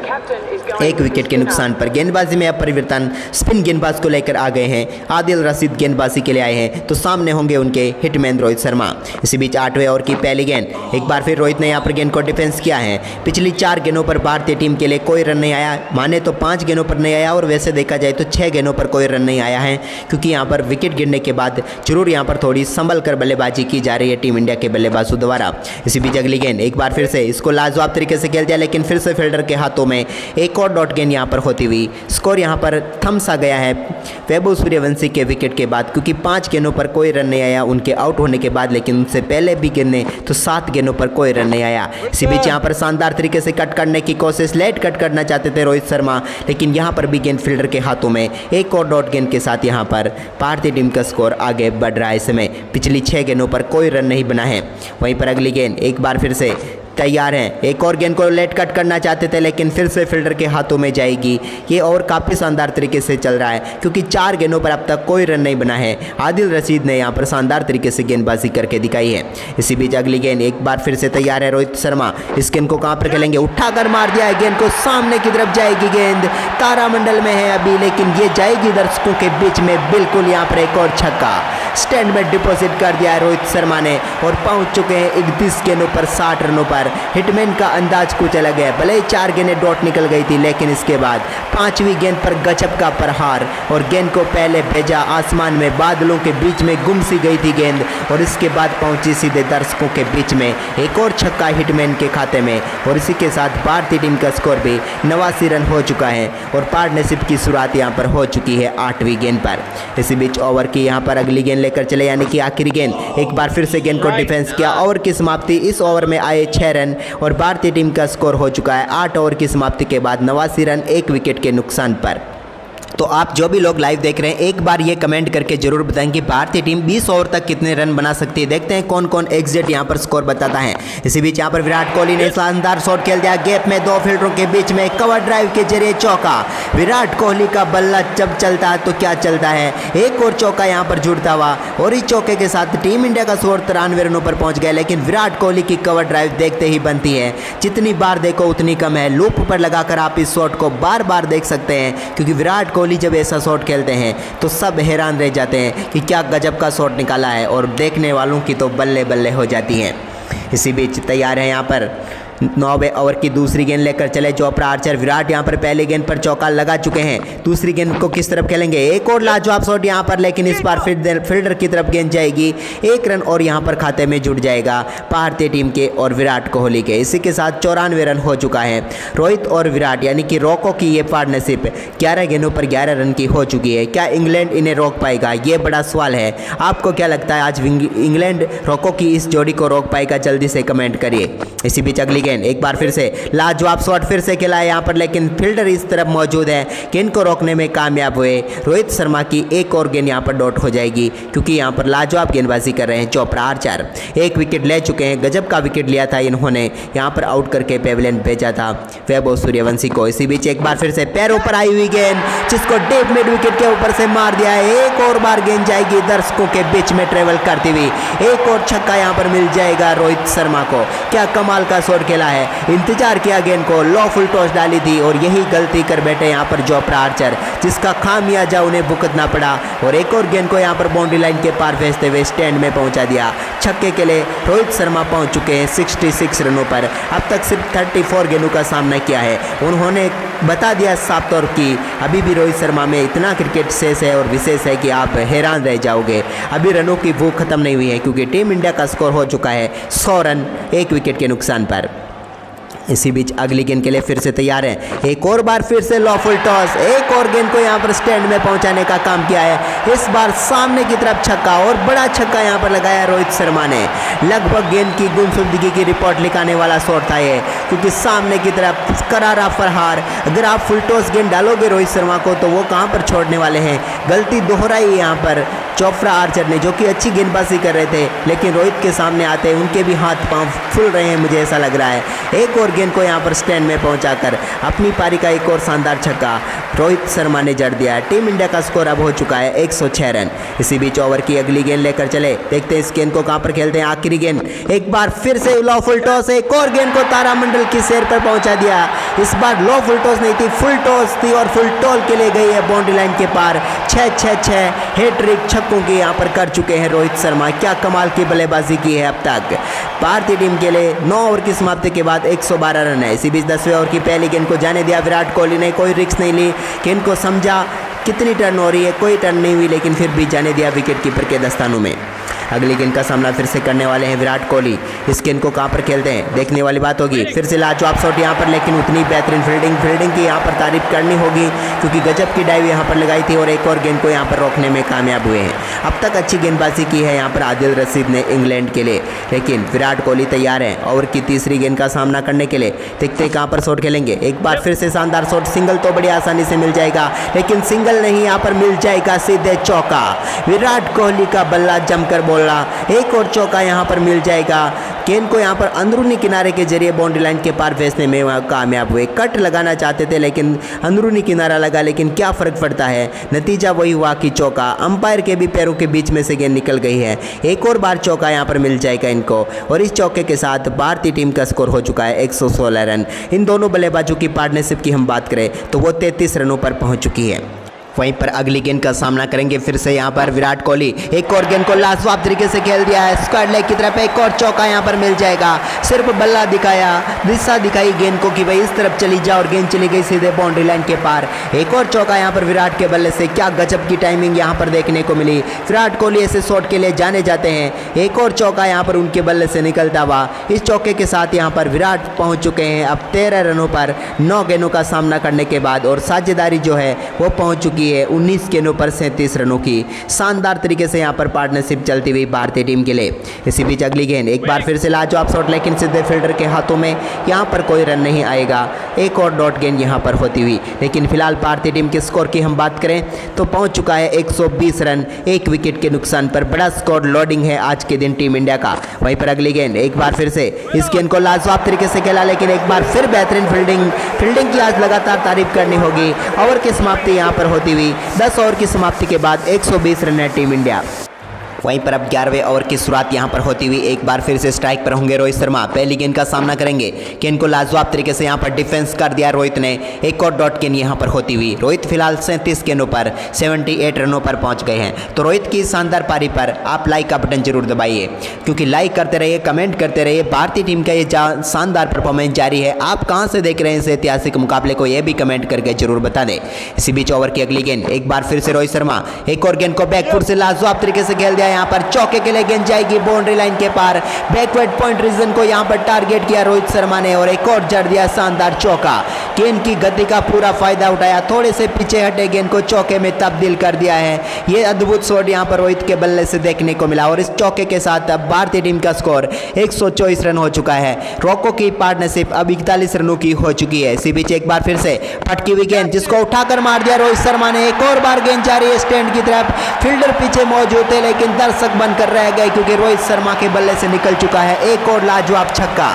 Speaker 1: 1 विकेट के नुकसान पर। गेंदबाजी में अब परिवर्तन स्पिन गेंदबाज को लेकर आ गए हैं। आदिल रशीद गेंदबाजी के लिए आए हैं, तो सामने होंगे उनके हिटमैन रोहित शर्मा। इसी बीच 8वें ओवर की पहली गेंद, एक बार फिर रोहित ने यहाँ पर गेंद को डिफेंस किया है। पिछली 4 गेंदों पर भारतीय टीम के लिए कोई रन नहीं आया, माने तो 5 गेंदों पर नहीं आया और वैसे देखा जाए तो 6 गेंदों पर कोई रन नहीं आया है, क्योंकि यहाँ पर विकेट गिरने के बाद जरूर यहाँ पर थोड़ी संभल कर बल्लेबाजी की जा रही है टीम इंडिया के बल्लेबाजों द्वारा। इसी बीच अगली गेंद एक बार फिर से इसको लाजवाब तरीके से खेल दिया, लेकिन फिर से फील्डर के हाथों में एक और डॉट गेंद यहाँ पर होती हुई स्कोर यहाँ पर थम सा गया है वैभव सूर्यवंशी के विकेट के बाद, क्योंकि 5 गेंदों पर कोई रन नहीं आया उनके आउट होने के बाद, लेकिन उनसे पहले भी गिरने तो 7 गेंदों पर कोई रन नहीं आया। इसी बीच यहाँ पर शानदार तरीके से कट करने की कोशिश, लेट कट करना चाहते थे रोहित शर्मा, लेकिन यहाँ पर भी गेंद फील्डर के हाथों में एक और डॉट गेंद के साथ यहाँ पर भारतीय टीम का स्कोर आगे बढ़ रहा है। इस समय पिछली 6 गेंदों पर कोई रन नहीं बना है। वहीं पर अगली गेंद एक बार फिर से तैयार हैं, एक और गेंद को लेट कट करना चाहते थे लेकिन फिर से फील्डर के हाथों में जाएगी। ये ओवर काफ़ी शानदार तरीके से चल रहा है क्योंकि 4 गेंदों पर अब तक कोई रन नहीं बना है। आदिल रशीद ने यहाँ पर शानदार तरीके से गेंदबाजी करके दिखाई है। इसी बीच अगली गेंद एक बार फिर से तैयार है रोहित शर्मा। इस गेंद को कहाँ पर खेलेंगे, उठाकर मार दिया है गेंद को, सामने की तरफ जाएगी गेंद, तारामंडल में है अभी लेकिन ये जाएगी दर्शकों के बीच में। बिल्कुल यहाँ पर एक और छक्का स्टैंड में डिपॉजिट कर दिया है रोहित शर्मा ने और पहुंच चुके हैं 31 गेंदों पर 60 रनों पर। हिटमैन का अंदाज कुछ अलग है, भले ही 4 गेंदें डॉट निकल गई थी लेकिन इसके बाद 5वीं गेंद पर गजब का प्रहार और गेंद को पहले भेजा आसमान में, बादलों के बीच में गुम सी गई थी गेंद और इसके बाद पहुंची सीधे दर्शकों के बीच में। एक और छक्का हिटमैन के खाते में और इसी के साथ भारतीय टीम का स्कोर भी 89 रन हो चुका है और पार्टनरशिप की शुरुआत यहाँ पर हो चुकी है 8वीं गेंद पर। इसी बीच ओवर की यहाँ पर अगली गेंद लेकर चले यानी कि आखिरी गेंद। एक बार फिर से गेंद को डिफेंस किया, ओवर की समाप्ति। इस ओवर में आए 6 रन और भारतीय टीम का स्कोर हो चुका है 8 ओवर की समाप्ति के बाद 89 रन 1 विकेट के नुकसान पर। तो आप जो भी लोग लाइव देख रहे हैं एक बार ये कमेंट करके जरूर बताएं कि भारतीय टीम 20 ओवर तक कितने रन बना सकती है। देखते हैं कौन कौन एग्जैक्ट यहाँ पर स्कोर बताता है। इसी बीच यहाँ पर विराट कोहली ने शानदार शॉट खेल दिया, गैप में 2 फील्डरों के बीच में कवर ड्राइव के जरिए चौका। विराट कोहली का बल्ला जब चलता है तो क्या चलता है, एक और चौका यहाँ पर जुड़ता हुआ और इस चौके के साथ टीम इंडिया का स्कोर 93 रनों पर पहुंच गया। लेकिन विराट कोहली की कवर ड्राइव देखते ही बनती है, जितनी बार देखो उतनी कम है। लूप पर लगाकर आप इस शॉट को बार बार देख सकते हैं क्योंकि विराट कोहली जब ऐसा शॉट खेलते हैं तो सब हैरान रह जाते हैं कि क्या गजब का शॉट निकाला है और देखने वालों की तो बल्ले बल्ले हो जाती हैं। इसी बीच तैयार है यहाँ पर 9वें ओवर की दूसरी गेंद लेकर चले चोपड़ा आर्चर। विराट यहाँ पर पहले गेंद पर चौका लगा चुके हैं, दूसरी गेंद को किस तरफ खेलेंगे, एक और लाजवाब शॉट यहाँ पर लेकिन इस बार फील्डर की तरफ गेंद जाएगी, 1 रन और यहाँ पर खाते में जुड़ जाएगा भारतीय टीम के और विराट कोहली के। इसी के साथ 94 रन हो चुका है। रोहित और विराट यानी कि रोको की ये पार्टनरशिप 11 गेंदों पर 11 रन की हो चुकी है। क्या इंग्लैंड इन्हें रोक पाएगा, ये बड़ा सवाल है। आपको क्या लगता है आज इंग्लैंड रोको की इस जोड़ी को रोक पाएगा, जल्दी से कमेंट करिए। इसी बीच अगली एक बार फिर से लाजवाब शॉट फिर से खेला है यहाँ पर लेकिन फील्डर इस तरफ मौजूद है, गेंद को रोकने में कामयाब हुए। रोहित शर्मा की एक और गेंद यहाँ पर डॉट हो जाएगी क्योंकि यहाँ पर लाजवाब गेंदबाजी कर रहे हैं चोपड़ा आर्चर। 1 विकेट ले चुके हैं, गजब का विकेट लिया था इन्होंने, यहाँ पर आउट करके पेविलियन भेजा था वैभव सूर्यवंशी को। इसी बीच एक बार फिर से पैरों पर आई हुई गेंद जिसको डीप मिड विकेट के ऊपर से मार दिया है। एक और बार गेंद जाएगी दर्शकों के बीच में ट्रेवल करती हुई, एक और छक्का यहाँ पर मिल जाएगा रोहित शर्मा को। क्या कमाल का शॉट खेला है, इंतजार किया गेंद को, लो फुल टॉस डाली थी और यही गलती कर बैठे यहाँ पर चोपड़ा आर्चर जिसका खामियाजा उन्हें भुगतना पड़ा और एक और गेंद को यहाँ पर बाउंड्री लाइन के पार भेजते हुए स्टैंड में पहुंचा दिया। छक्के के लिए रोहित शर्मा पहुंच चुके हैं 66 रनों पर। अब तक सिर्फ 34 गेंदों का सामना किया है। उन्होंने बता दिया साफ तौर कि अभी भी रोहित शर्मा में इतना क्रिकेट शेष है और विशेष है कि आप हैरान रह जाओगे। अभी रनों की भूख खत्म नहीं हुई है क्योंकि टीम इंडिया का स्कोर हो चुका है 100 रन 1 विकेट के नुकसान पर। इसी बीच अगली गेंद के लिए फिर से तैयार है, एक और बार फिर से लॉफुल टॉस, एक और गेंद को यहाँ पर स्टैंड में पहुंचाने का काम किया है। इस बार सामने की तरफ छक्का और बड़ा छक्का यहाँ पर लगाया रोहित शर्मा ने। लगभग गेंद की गुमशुदगी की रिपोर्ट लिखाने वाला शॉट था ये क्योंकि सामने की तरफ करारा फरहार। अगर आप फुल टॉस गेंद डालोगे रोहित शर्मा को तो वो कहाँ पर छोड़ने वाले हैं। गलती दोहराई यहाँ पर चोपड़ा आर्चर ने जो कि अच्छी गेंदबाजी कर रहे थे लेकिन रोहित के सामने आते उनके भी हाथ पांव फूल रहे हैं, मुझे ऐसा लग रहा है। एक और गेंद को यहाँ पर स्टैंड में पहुंचाकर अपनी पारी का एक और शानदार छक्का रोहित शर्मा ने जड़ दिया है। टीम इंडिया का स्कोर अब हो चुका है 106 रन। इसी बीच ओवर की अगली गेंद लेकर चले, देखते हैं इस गेंद को कहाँ पर खेलते हैं। आखिरी गेंद एक बार फिर से लो फुल टॉस, एक और गेंद को तारामंडल की सैर पर पहुंचा दिया। इस बार लो फुल टॉस नहीं थी, फुल टॉस थी और फुल टॉल के लिए गई है बाउंड्री लाइन के पार। 6-6-6 हैट्रिक छक्कों की यहाँ पर कर चुके हैं रोहित शर्मा। क्या कमाल की बल्लेबाजी की है अब तक भारतीय टीम के लिए। 9 ओवर की समाप्ति के बाद 112 रन है। इसी बीच 10वें ओवर की पहली गेंद को जाने दिया विराट कोहली ने, कोई रिस्क नहीं ली, गेंद को समझा कितनी टर्न हो रही है, कोई टर्न नहीं हुई लेकिन फिर भी जाने दिया विकेट कीपर के दस्तानों में। अगली गेंद का सामना फिर से करने वाले हैं विराट कोहली। इस गेंद को कहाँ पर खेलते हैं देखने वाली बात होगी। फिर से लाजवाब शॉट यहाँ पर लेकिन उतनी बेहतरीन फील्डिंग की यहाँ पर तारीफ करनी होगी क्योंकि गजब की डाइव यहाँ पर लगाई थी और एक और गेंद को यहाँ पर रोकने में कामयाब हुए हैं। अब तक अच्छी गेंदबाजी की है यहाँ पर आदिल रशीद ने इंग्लैंड के लिए, लेकिन विराट कोहली तैयार है ओवर की तीसरी गेंद का सामना करने के लिए। देखते हैं कहाँ पर शॉट खेलेंगे। एक बार फिर से शानदार शॉट, सिंगल तो बड़ी आसानी से मिल जाएगा लेकिन सिंगल नहीं, यहाँ पर मिल जाएगा सीधे चौका। विराट कोहली का बल्ला जमकर बोल बोलना, एक और चौका यहाँ पर मिल जाएगा। गेंद को यहाँ पर अंदरूनी किनारे के जरिए बाउंड्री लाइन के पार भेजने में वह कामयाब हुए। कट लगाना चाहते थे लेकिन अंदरूनी किनारा लगा, लेकिन क्या फ़र्क पड़ता है, नतीजा वही हुआ कि चौका। अंपायर के भी पैरों के बीच में से गेंद निकल गई है। एक और बार चौका यहाँ पर मिल जाएगा इनको, और इस चौके के साथ भारतीय टीम का स्कोर हो चुका है 116 रन। इन दोनों बल्लेबाजों की पार्टनरशिप की हम बात करें तो वो 33 रनों पर पहुँच चुकी है। वहीं पर अगली गेंद का सामना करेंगे फिर से यहाँ पर विराट कोहली। एक और गेंद को लाजवाब तरीके से खेल दिया है स्क्वायर लेग की तरफ, एक और चौका यहाँ पर मिल जाएगा। सिर्फ बल्ला दिखाया, दिशा दिखाई गेंद को कि भाई इस तरफ चली जा, और गेंद चली गई सीधे बाउंड्री लाइन के पार। एक और चौका यहाँ पर विराट के बल्ले से, क्या गजब की टाइमिंग यहाँ पर देखने को मिली। विराट कोहली ऐसे शॉट के लिए जाने जाते हैं। एक और चौका यहाँ पर उनके बल्ले से निकलता हुआ। इस चौके के साथ यहाँ पर विराट पहुँच चुके हैं अब 13 रनों पर 9 गेंदों का सामना करने के बाद, और साझेदारी जो है वो पहुँच चुकी है 19 गेंदों पर 37 रनों की। शानदार तरीके से यहाँ पर पार्टनरशिप चलती हुई भारतीय टीम के लिए। इसी बीच अगली गेंद एक बार फिर से लाजवाब शॉट, लेकिन सीधे फील्डर के हाथों में, यहाँ पर कोई रन नहीं आएगा। एक और डॉट गेंद यहाँ पर होती हुई, लेकिन फिलहाल भारतीय टीम के स्कोर की हम बात करें तो पहुँच चुका है 120 रन, 1 विकेट के नुकसान पर। बड़ा स्कोर लोडिंग है आज के दिन टीम इंडिया का। वहीं पर अगली गेंद एक बार फिर से, इस गेंद को लाजवाब तरीके से खेला, लेकिन एक बार फिर बेहतरीन फील्डिंग की आज लगातार तारीफ करनी होगी। ओवर की समाप्ति यहाँ पर होती हुई 10 ओवर की समाप्ति के बाद 120 रन है टीम इंडिया। वहीं पर अब 11वें ओवर की शुरुआत यहाँ पर होती हुई एक बार फिर से स्ट्राइक पर होंगे रोहित शर्मा। पहली गेंद का सामना करेंगे, गेंद को लाजवाब तरीके से यहाँ पर डिफेंस कर दिया रोहित ने। एक और डॉट गेंद यहाँ पर होती हुई। रोहित फिलहाल 37 गेंदों पर 78 रनों पर पहुँच गए हैं। तो रोहित की शानदार पारी पर आप लाइक का बटन जरूर दबाइए, क्योंकि लाइक करते रहिए, कमेंट करते रहिए। भारतीय टीम का ये शानदार परफॉर्मेंस जारी है। आप कहाँ से देख रहे हैं इस ऐतिहासिक मुकाबले को, ये भी कमेंट करके जरूर बता दें। इसी बीच ओवर की अगली गेंद एक बार फिर से रोहित शर्मा, एक और गेंद को बैकफुट से लाजवाब तरीके से खेल दिया। यहाँ पर चौके के लिए गेंद जाएगी बाउंड्री लाइन के पार। बैकवर्ड पॉइंट रीजन को यहाँ पर टारगेट किया रोहित शर्मा ने, और एक और जड़ दिया शानदार चौका। गेंद की गति का पूरा फायदा उठाया, थोड़े से पीछे हटे गेंद को चौके में तब्दील कर दिया है। ये अद्भुत शॉट यहाँ पर रोहित के बल्ले से देखने को मिला, और इस चौके के साथ अब भारतीय टीम का स्कोर 124 रन हो चुका है। रॉको की पार्टनरशिप अब 41 रनों की हो चुकी है। इसी बीच एक बार फिर से फटकी हुई गेंद, जिसको उठाकर मार दिया रोहित शर्मा ने। एक और बार गेंद जा रही है स्टैंड की तरफ, फील्डर पीछे मौजूद थे लेकिन दर्शक बनकर रह गए, क्योंकि रोहित शर्मा के बल्ले से निकल चुका है एक और लाजवाब छक्का।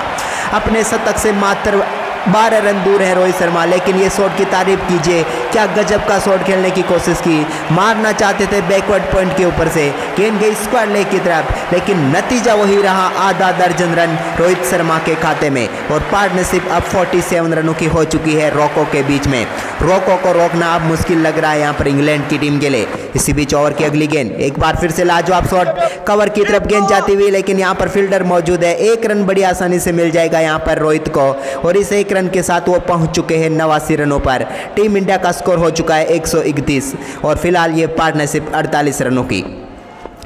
Speaker 1: अपने शतक से मात्र 12 रन दूर है रोहित शर्मा, लेकिन ये शॉट की तारीफ कीजिए, क्या गजब का शॉट खेलने की कोशिश की। मारना चाहते थे बैकवर्ड पॉइंट के ऊपर से, गेंद गई स्क्वायर लेग की तरफ, लेकिन नतीजा वही रहा, आधा दर्जन रन रोहित शर्मा के खाते में। और पार्टनरशिप अब 47 रनों की हो चुकी है रॉको के बीच में। रॉको को रोकना अब मुश्किल लग रहा है यहाँ पर इंग्लैंड की टीम के लिए। इसी बीच ओवर की अगली गेंद एक बार फिर से लाजवाब शॉट, कवर की तरफ गेंद जाती हुई, लेकिन यहाँ पर फील्डर मौजूद है। 1 रन बड़ी आसानी से मिल जाएगा यहाँ पर रोहित को, और इस 1 रन के साथ वो पहुंच चुके हैं 89 रनों पर। टीम इंडिया का स्कोर हो चुका है 131, और फिलहाल ये पार्टनरशिप 48 रनों की।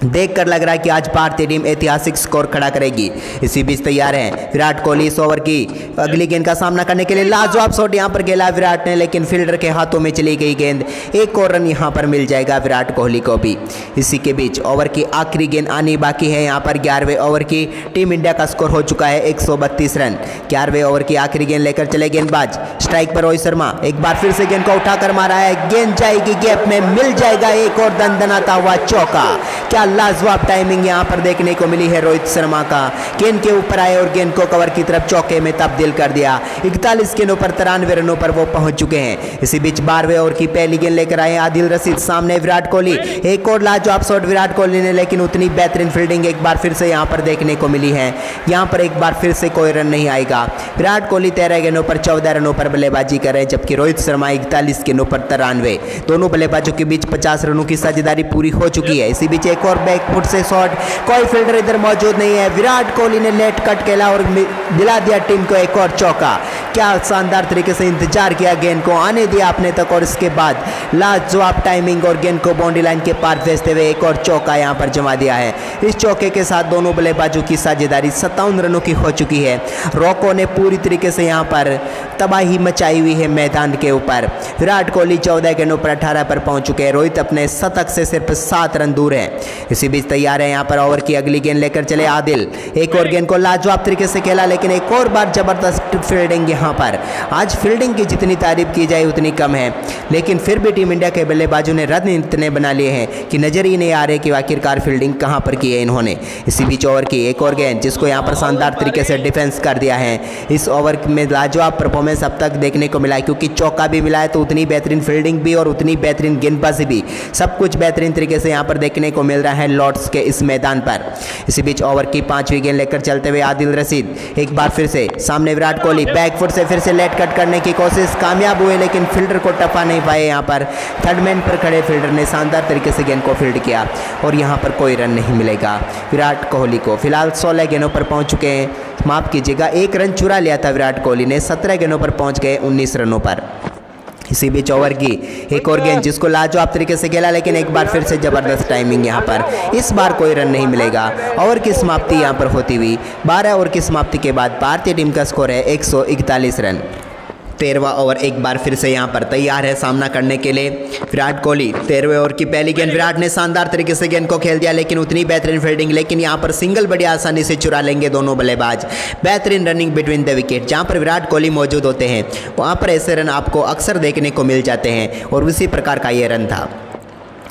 Speaker 1: देखकर लग रहा है कि आज भारतीय टीम ऐतिहासिक स्कोर खड़ा करेगी। इसी बीच तैयार हैं विराट कोहली इस ओवर की अगली गेंद का सामना करने के लिए। लाजवाब शॉट यहां पर खेला विराट ने, लेकिन फील्डर के हाथों में चली गई गेंद। एक और रन यहां पर मिल जाएगा विराट कोहली को भी। इसी के बीच ओवर की आखिरी गेंद आनी बाकी है। यहां पर 11वें ओवर की टीम इंडिया का स्कोर हो चुका है 132 रन। 11वें ओवर की आखिरी गेंद लेकर चले गेंदबाज। स्ट्राइक पर रोहित शर्मा, एक बार फिर से गेंद को उठाकर मारा है, गेंद जाएगी गैप में, मिल जाएगा एक और दनदनाता हुआ चौका। क्या लाजवाब टाइमिंग यहां पर देखने को मिली है रोहित शर्मा का। गेंद के ऊपर आए और गेंद को कवर की तरफ चौके में तब्दील कर दिया। 41 गेंदों पर 93 रनों पर वो पहुंच चुके हैं। इसी बीच 12वें ओवर की पहली गेंद लेकर आए आदिल रशीद, सामने विराट कोहली। एक और लाजवाब शॉट विराट कोहली ने, लेकिन उतनी बेहतरीन फील्डिंग एक बार फिर से यहां पर देखने को मिली है। यहां पर एक बार फिर से कोई रन नहीं आएगा। विराट कोहली 13 गेंदों पर 14 रनों पर बल्लेबाजी कर रहे हैं, जबकि रोहित शर्मा 41 गेंदों पर 93। दोनों बल्लेबाजों के बीच 50 रनों की साझेदारी पूरी हो चुकी है। इसी बीच एक और बैकफुट से शॉट, कोई फील्डर इधर मौजूद नहीं है। विराट कोहली ने लेट कट खेला और दिला दिया टीम को एक और चौका। क्या शानदार तरीके से इंतजार किया, गेंद को आने दिया अपने तक, और इसके बाद लाजवाब टाइमिंग और गेंद को बाउंड्री लाइन के पार भेजते हुए एक और चौका यहां पर जमा दिया है। इस चौके के साथ दोनों बल्लेबाजों की साझेदारी 57 रनों की हो चुकी है। रॉको ने पूरी तरीके से यहां पर तबाही मचाई हुई है मैदान के ऊपर। विराट कोहली 14 गेंदों पर 18 पर पहुंच चुके हैं। रोहित अपने शतक से सिर्फ 7 रन दूर है। इसी बीच तैयार है यहाँ पर ओवर की अगली गेंद लेकर चले आदिल। एक और गेंद को लाजवाब तरीके से खेला, लेकिन एक और बार जबरदस्त फील्डिंग यहाँ पर। आज फील्डिंग की जितनी तारीफ की जाए उतनी कम है, लेकिन फिर भी टीम इंडिया के बल्लेबाजों ने रन इतने बना लिए हैं कि नजर ही नहीं आ रहे कि आखिरकार फील्डिंग कहाँ पर की है इन्होंने। इसी बीच ओवर की एक और गेंद जिसको यहाँ पर शानदार तरीके से डिफेंस कर दिया है। इस ओवर में लाजवाब परफॉर्मेंस अब तक देखने को मिला है, क्योंकि चौका भी मिला है तो उतनी बेहतरीन फील्डिंग भी और उतनी बेहतरीन गेंदबाजी भी, सब कुछ बेहतरीन तरीके से यहाँ पर देखने को मिल रहा है लॉर्ड्स के इस मैदान पर। इसी बीच ओवर की 5वीं गेंद लेकर चलते हुए आदिल रशीद एक बार फिर से सामने विराट कोहली बैकफुट से फिर से लेट कट करने की कोशिश, कामयाब हुए लेकिन फील्डर को टपा नहीं पाए। यहाँ पर थर्ड मैन पर खड़े फील्डर ने शानदार तरीके से गेंद को फील्ड किया और यहाँ पर कोई रन नहीं मिलेगा विराट कोहली को। फिलहाल 16 गेंदों पर पहुँच चुके हैं, माफ कीजिएगा 1 रन चुरा लिया था विराट कोहली ने। 17 गेंदों पर पहुँच गए 19 रनों पर। इसी बीच ओवर की एक और गेंद जिसको लाजवाब तरीके से खेला, लेकिन एक बार फिर से जबरदस्त टाइमिंग यहाँ पर। इस बार कोई रन नहीं मिलेगा। ओवर की समाप्ति यहाँ पर होती हुई 12 ओवर की समाप्ति के बाद भारतीय टीम का स्कोर है 141 रन। 13वां ओवर एक बार फिर से यहाँ पर तैयार है सामना करने के लिए विराट कोहली। 13वें ओवर की पहली गेंद विराट ने शानदार तरीके से गेंद को खेल दिया, लेकिन उतनी बेहतरीन फील्डिंग, लेकिन यहाँ पर सिंगल बड़ी आसानी से चुरा लेंगे दोनों बल्लेबाज। बेहतरीन रनिंग बिटवीन द विकेट, जहाँ पर विराट कोहली मौजूद होते हैं वहाँ पर ऐसे रन आपको अक्सर देखने को मिल जाते हैं और उसी प्रकार का ये रन था।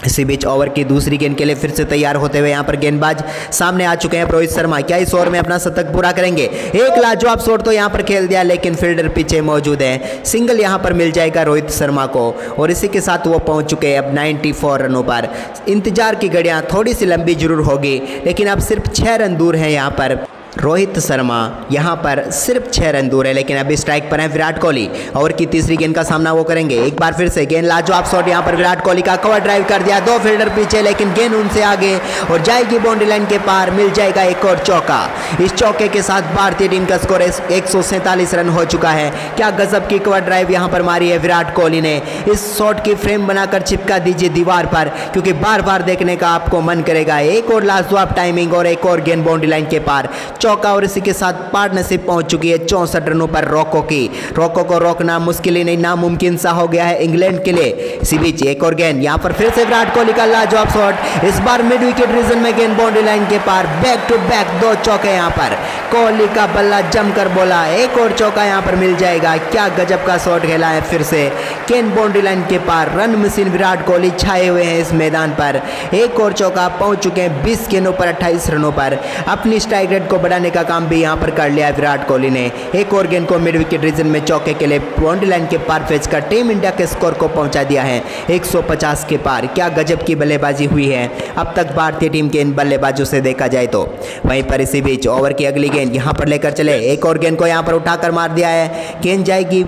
Speaker 1: इसी बीच ओवर की दूसरी गेंद के लिए फिर से तैयार होते हुए यहाँ पर गेंदबाज सामने आ चुके हैं रोहित शर्मा। क्या इस ओवर में अपना शतक पूरा करेंगे? एक लाजवाब शॉट तो यहाँ पर खेल दिया, लेकिन फील्डर पीछे मौजूद है। सिंगल यहाँ पर मिल जाएगा रोहित शर्मा को और इसी के साथ वो पहुँच चुके हैं अब 94 रनों पर। इंतजार की घड़ियाँ थोड़ी सी लंबी जरूर होगी, लेकिन अब सिर्फ 6 रन दूर हैं यहाँ पर रोहित शर्मा। यहाँ पर सिर्फ 6 रन दूर है, लेकिन अभी स्ट्राइक पर है विराट कोहली। ओवर की तीसरी गेंद का सामना वो करेंगे। एक बार फिर से गेंद लाजवाब शॉट यहाँ पर विराट कोहली का, कवर ड्राइव कर दिया, 2 फील्डर पीछे, लेकिन गेंद उनसे आगे और जाएगी बाउंड्री लाइन के पार। मिल जाएगा एक और चौका। इस चौके के साथ भारतीय टीम का स्कोर 147 रन हो चुका है। क्या गजब की कवर ड्राइव यहाँ पर मारी है विराट कोहली ने। इस शॉट की फ्रेम बनाकर चिपका दीजिए दीवार पर, क्योंकि बार बार देखने का आपको मन करेगा। एक और लाजवाब टाइमिंग और एक और गेंद बाउंड्री लाइन के पार, चौका। और इसी के साथ पार्टनरशिप पहुंच चुकी है 64 रनों पर रॉको की। रॉको को रोकना मुश्किल ही नहीं नामुमकिन सा हो गया है इंग्लैंड के लिए। इसी बीच एक और गेंद यहाँ पर फिर से विराट कोहली का लाजवाब शॉट, इस बार मिड विकेट रीजन में गेंद बाउंड्री लाइन के पार। बैक टू बैक 2 चौके यहाँ पर। कोहली का बल्ला जमकर बोला, एक और चौका यहाँ पर मिल जाएगा। क्या गजब का शॉट खेला है फिर से गेंद बाउंड्री लाइन के पार। रन मशीन विराट कोहली छाए हुए हैं इस मैदान पर। एक और चौका, पहुंच चुके हैं 20 गेंदों पर 28 रनों पर। अपनी स्ट्राइक रेट को बढ़ाने का काम भी यहां पर कर लिया विराट कोहली ने। एक और गेंद को मिड विकेट रीजन में चौके के लिए बाउंड्री लाइन के पार फेंच कर टीम इंडिया के स्कोर को पहुंचा दिया है 150 के पार। क्या गजब की बल्लेबाजी हुई है अब तक भारतीय टीम के इन बल्लेबाजों से देखा जाए तो। वहीं पर इसी बीच ओवर की अगली गेंद यहां पर लेकर चले। एक और गेंद को यहां पर उठाकर मार दिया है, गेंद जाएगी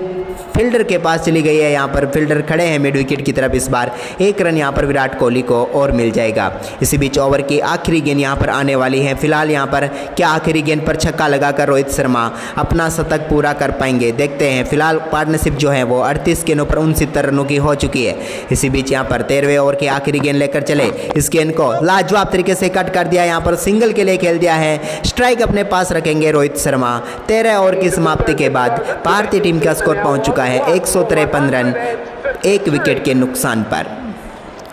Speaker 1: फील्डर के पास चली गई है। यहाँ पर फील्डर खड़े हैं मिड विकेट की तरफ। इस बार 1 रन यहाँ पर विराट कोहली को और मिल जाएगा। इसी बीच ओवर की आखिरी गेंद यहाँ पर आने वाली है। फिलहाल यहाँ पर क्या आखिरी गेंद पर छक्का लगाकर रोहित शर्मा अपना शतक पूरा कर पाएंगे, देखते हैं। फिलहाल पार्टनरशिप जो है वो 38 गेंदों पर 69 रनों की हो चुकी है। इसी बीच यहाँ पर 13वें ओवर की आखिरी गेंद लेकर चले। इस गेंद को लाजवाब तरीके से कट कर दिया, यहाँ पर सिंगल के लिए खेल दिया है। स्ट्राइक अपने पास रखेंगे रोहित शर्मा। 13 ओवर की समाप्ति के बाद भारतीय टीम का स्कोर पहुंच चुका है 153 रन 1 विकेट के नुकसान पर।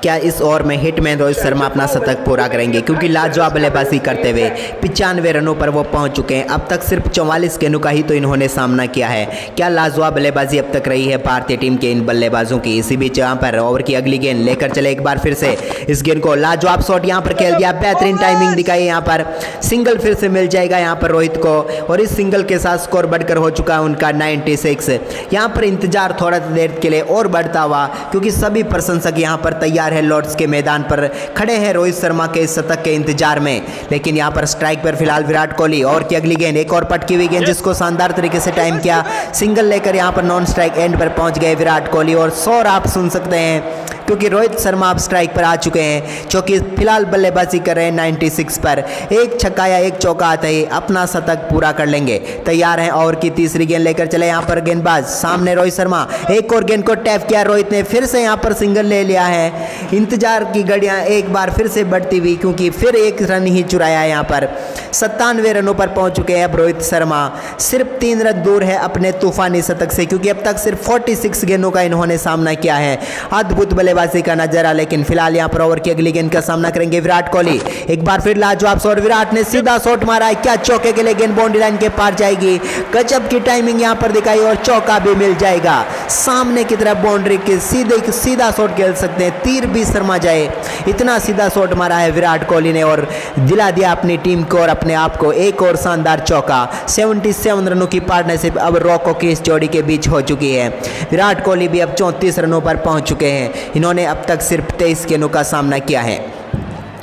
Speaker 1: क्या इस ओवर में हिटमैन रोहित शर्मा अपना शतक पूरा करेंगे? क्योंकि लाजवाब बल्लेबाजी करते हुए 95 रनों पर वो पहुंच चुके हैं। अब तक सिर्फ 44 गेंदों का ही तो इन्होंने सामना किया है। क्या लाजवाब बल्लेबाजी अब तक रही है भारतीय टीम के इन बल्लेबाजों की। इसी बीच यहाँ पर ओवर की अगली गेंद लेकर चले। एक बार फिर से इस गेंद को लाजवाब शॉट यहाँ पर खेल दिया, बेहतरीन टाइमिंग दिखाई। यहाँ पर सिंगल फिर से मिल जाएगा यहाँ पर रोहित को और इस सिंगल के साथ स्कोर बढ़कर हो चुका है उनका 96। यहाँ पर इंतजार थोड़ा देर के लिए और बढ़ता हुआ, क्योंकि सभी प्रशंसक यहाँ पर तैयार है लॉर्ड्स के मैदान पर खड़े हैं रोहित शर्मा के इस शतक के इंतजार में। लेकिन यहां पर स्ट्राइक पर फिलहाल विराट कोहली। और की अगली गेंद एक और पटकी हुई गेंद जिसको शानदार तरीके से टाइम किया, सिंगल लेकर यहां पर नॉन स्ट्राइक एंड पर पहुंच गए विराट कोहली। और 100 आप सुन सकते हैं क्योंकि रोहित शर्मा अब स्ट्राइक पर आ चुके हैं, जो कि फिलहाल बल्लेबाजी कर रहे हैं 96 पर। एक छक्का या एक चौका आते ही अपना शतक पूरा कर लेंगे। तैयार हैं और की तीसरी गेंद लेकर चले। यहाँ पर गेंदबाज सामने रोहित शर्मा। एक और गेंद को टैप किया रोहित ने, फिर से यहाँ पर सिंगल ले लिया है। इंतजार की घड़ियाँ एक बार फिर से बढ़ती हुई, क्योंकि फिर 1 रन ही चुराया है यहाँ पर। 97 रनों पर पहुंच चुके हैं अब रोहित शर्मा। सिर्फ 3 रन दूर है अपने तूफानी शतक से, क्योंकि अब तक सिर्फ 46 गेंदों का इन्होंने सामना किया है। अद्भुत बल्लेबाजी का नजारा, लेकिन फिलहाल यहाँ पर ओवर की अगली गेंद का सामना करेंगे विराट कोहली। एक बार फिर लाजवाब शॉट, विराट ने सीधा शॉट मारा है, क्या चौके के लिए गेंद बाउंड्री लाइन के पार जाएगी। गजब की टाइमिंग यहाँ पर दिखाई और चौका भी मिल जाएगा। सामने की तरफ बाउंड्री के सीधा शॉट खेल सकते हैं, तीर भी शर्मा जाए, इतना सीधा शॉट मारा है विराट कोहली ने और दिला दिया अपनी टीम को और अपने आप को एक और शानदार चौका। 77 रनों की पार्टनरशिप अब रॉको की इस जोड़ी के बीच हो चुकी है। विराट कोहली भी अब 34 रनों पर पहुंच चुके हैं। इन्होंने अब तक सिर्फ 23 गेंदों का सामना किया है।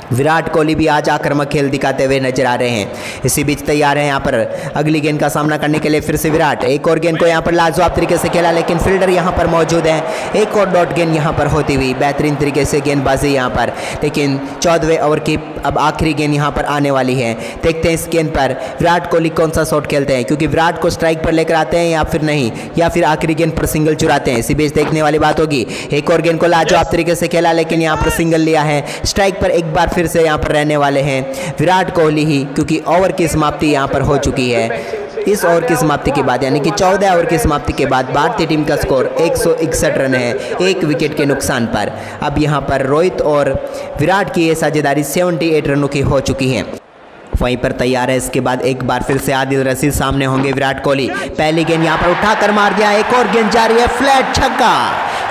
Speaker 1: विराट कोहली भी आज आक्रामक खेल दिखाते हुए नजर आ रहे हैं। इसी बीच तैयार है यहाँ पर अगली गेंद का सामना करने के लिए फिर से विराट। एक और गेंद को यहाँ पर लाजवाब तरीके से खेला, लेकिन फील्डर यहाँ पर मौजूद है। एक और डॉट गेंद यहाँ पर होती हुई बेहतरीन तरीके से गेंदबाजी यहाँ पर, लेकिन 14वें ओवर की अब आखिरी गेंद यहाँ पर आने वाली है। देखते हैं इस गेंद पर विराट कोहली कौन सा शॉट खेलते हैं, क्योंकि विराट को स्ट्राइक पर लेकर आते हैं या फिर नहीं, या फिर आखिरी गेंद पर सिंगल चुराते हैं। इसी बीच देखने वाली बात होगी। एक और गेंद को लाजवाब तरीके से खेला, लेकिन यहाँ पर सिंगल लिया है। स्ट्राइक पर एक बार फिर से यहाँ पर रहने वाले हैं विराट कोहली ही, क्योंकि ओवर की समाप्ति यहाँ पर हो चुकी है। इस ओवर की समाप्ति के बाद यानी कि 14 ओवर की समाप्ति के बाद भारतीय टीम का स्कोर 161 रन है, 1 विकेट के नुकसान पर। अब यहाँ पर रोहित और विराट की ये साझेदारी 78 रनों की हो चुकी है। वहीं पर तैयार है इसके बाद एक बार फिर से आदिल रशीद सामने होंगे विराट कोहली। पहली गेंद यहाँ पर उठाकर मार दिया, एक और गेंद जारी है, फ्लैट छक्का।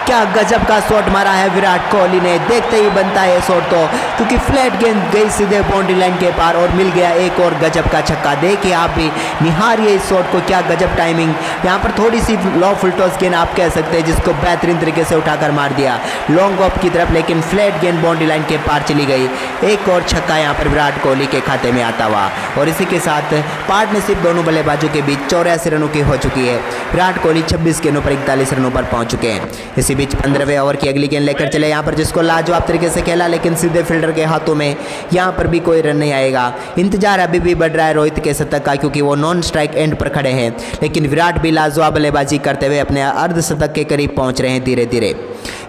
Speaker 1: क्या गजब का शॉट मारा है विराट कोहली ने, देखते ही बनता है शॉट तो, क्योंकि फ्लैट गेंद गई सीधे बाउंड्री लाइन के पार और मिल गया एक और गजब का छक्का। देखिए आप भी निहारिए इस शॉट को, क्या गजब टाइमिंग। यहाँ पर थोड़ी सी लो फुल टॉस गेंद आप कह सकते हैं, जिसको बेहतरीन तरीके से उठाकर मार दिया लॉन्ग ऑफ की तरफ, लेकिन फ्लैट गेंद बाउंड्री लाइन के पार चली गई। एक और छक्का यहाँ पर विराट कोहली के खाते में आता हुआ, और इसी के साथ पार्टनरशिप दोनों बल्लेबाजों के बीच 84 रनों की हो चुकी है। विराट कोहली 26 गेंदों पर 41 रनों पर पहुंच चुके हैं। इसी बीच 15वें ओवर की अगली गेंद लेकर चले यहाँ पर, जिसको लाजवाब तरीके से खेला, लेकिन सीधे फील्डर के हाथों में यहाँ पर भी कोई रन नहीं आएगा। इंतजार अभी भी बढ़ रहा है रोहित के शतक का, क्योंकि वो नॉन स्ट्राइक एंड पर खड़े हैं, लेकिन विराट भी लाजवाब बल्लेबाजी करते हुए अपने अर्धशतक के करीब पहुंच रहे हैं धीरे धीरे।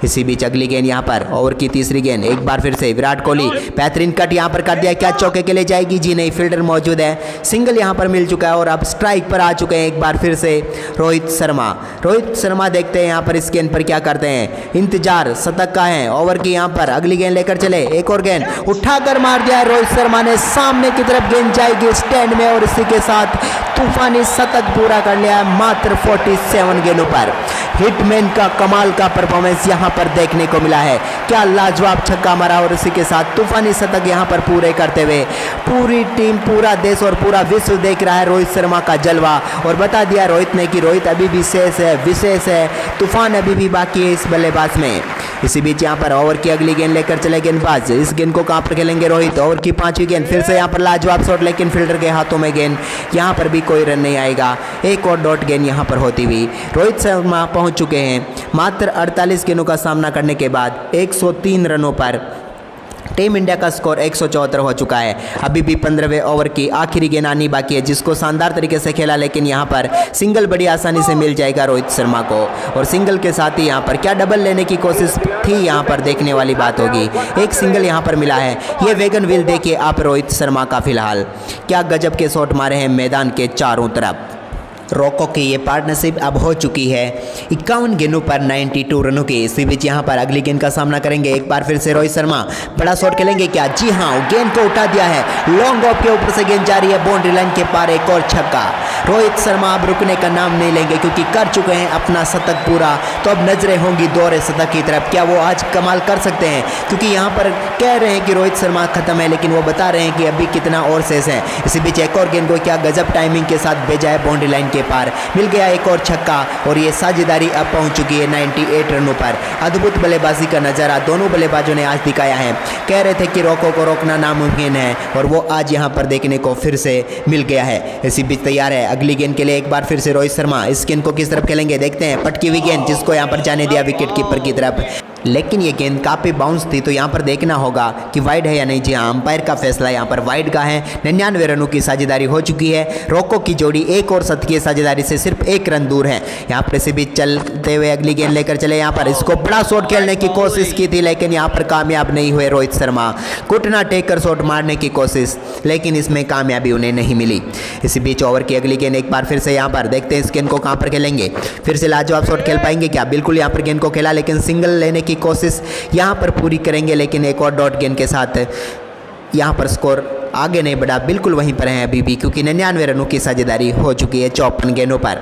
Speaker 1: इसी बीच अगली गेंद यहाँ पर ओवर की तीसरी गेंद, एक बार फिर से विराट कोहली, बेहतरीन कट यहाँ पर कर दिया, क्या चौके के लिए जाएगी, जी नहीं, फील्डर मौजूद है, सिंगल यहाँ पर मिल चुका है और अब स्ट्राइक पर आ चुके हैं एक बार फिर से रोहित शर्मा। रोहित शर्मा देखते हैं यहाँ पर इस गेंद पर क्या करते हैं, इंतजार शतक का है। ओवर की यहाँ पर अगली गेंद लेकर चले, एक और गेंद उठाकर मार दिया रोहित शर्मा ने, सामने की तरफ गेंद जाएगी स्टैंड में, और इसी के साथ तूफानी शतक पूरा कर लिया मात्र 47 गेंदों पर। हिटमैन का कमाल का परफॉर्मेंस यहाँ पर देखने को मिला है, क्या लाजवाब छक्का मारा, और इसी के साथ तूफानी शतक यहाँ पर पूरे करते हुए पूरी टीम, पूरा देश और पूरा विश्व देख रहा है रोहित शर्मा का जलवा। और बता दिया रोहित ने कि रोहित अभी भी शेष है, विशेष है, तूफान अभी भी बाकी है इस बल्लेबाज में। इसी बीच यहाँ पर ओवर की अगली गेंद लेकर चले गेंदबाज, इस गेंद को कहाँ पर खेलेंगे रोहित। ओवर की 5वीं गेंद, फिर से यहाँ पर लाजवाब शॉट, लेकिन फील्डर के हाथों में गेंद, यहाँ पर भी कोई रन नहीं आएगा। एक और डॉट गेंद यहाँ पर होती हुई रोहित शर्मा पहुँच चुके हैं मात्र 48 गेंदों का सामना करने के बाद 103 रनों पर। टीम इंडिया का स्कोर 174 हो चुका है। अभी भी 15वें ओवर की आखिरी गेंद आनी बाकी है, जिसको शानदार तरीके से खेला, लेकिन यहाँ पर सिंगल बड़ी आसानी से मिल जाएगा रोहित शर्मा को, और सिंगल के साथ ही यहाँ पर क्या डबल लेने की कोशिश थी, यहाँ पर देखने वाली बात होगी। एक सिंगल यहाँ पर मिला है, ये वेगन व्हील देखिए आप रोहित शर्मा का फिलहाल, क्या गजब के शॉट मारे हैं मैदान के चारों तरफ। रॉको की ये पार्टनरशिप अब हो चुकी है 51 गेंदों पर 92 रनों की। इसी बीच यहाँ पर अगली गेंद का सामना करेंगे एक बार फिर से रोहित शर्मा, बड़ा शॉट खेलेंगे क्या, जी हाँ, गेंद को उठा दिया है, लॉन्ग ऑफ के ऊपर से गेंद जा रही है बाउंड्री लाइन के पार, एक और छक्का। रोहित शर्मा अब रुकने का नाम नहीं लेंगे, क्योंकि कर चुके हैं अपना शतक पूरा, तो अब नजरें होंगी दोहरे शतक की तरफ, क्या वो आज कमाल कर सकते हैं, क्योंकि यहाँ पर कह रहे हैं कि रोहित शर्मा खत्म है, लेकिन वो बता रहे हैं कि अभी कितना और शेष है। इसी बीच एक और गेंद को क्या गजब टाइमिंग के साथ भेजा है बाउंड्री लाइन के पार, मिल गया एक और छक्का, और ये साझेदारी अब पहुंच चुकी है 98 रनों पर। अद्भुत बल्लेबाजी का नजारा दोनों बल्लेबाजों ने आज दिखाया है। कह रहे थे कि रॉको को रोकना नामुमकिन है, और वो आज यहां पर देखने को फिर से मिल गया है। इसी बीच तैयार है अगली गेंद के लिए एक बार फिर से रोहित शर्मा, इस गेंद को किस तरफ खेलेंगे देखते हैं। पटकी हुई गेंद, जिसको यहां पर जाने दिया विकेट कीपर की तरफ। लेकिन ये गेंद काफ़ी बाउंस थी, तो यहाँ पर देखना होगा कि वाइड है या नहीं। जी हाँ, अंपायर का फैसला यहाँ पर वाइड का है। 99 रनों की साझेदारी हो चुकी है। रॉको की जोड़ी एक और शतकीय साझेदारी से सिर्फ 1 रन दूर है। यहाँ पर से भी चलते हुए अगली गेंद लेकर चले। यहाँ पर इसको बड़ा शॉट खेलने की कोशिश की थी, लेकिन यहाँ पर कामयाब नहीं हुए रोहित शर्मा। घुटना टेक कर शॉट मारने की कोशिश, लेकिन इसमें कामयाबी उन्हें नहीं मिली। इसी बीच ओवर की अगली गेंद एक बार फिर से यहाँ पर देखते हैं इस गेंद को कहाँ पर खेलेंगे। फिर से लाजवाब शॉट खेल पाएंगे क्या? बिल्कुल यहाँ पर गेंद को खेला, लेकिन सिंगल लेने की कोशिश यहाँ पर पूरी करेंगे, लेकिन एक और डॉट गेंद के साथ यहाँ पर स्कोर आगे नहीं बढ़ा, बिल्कुल वहीं पर हैं अभी भी, क्योंकि 99 रनों की साझेदारी हो चुकी है 54 गेंदों पर।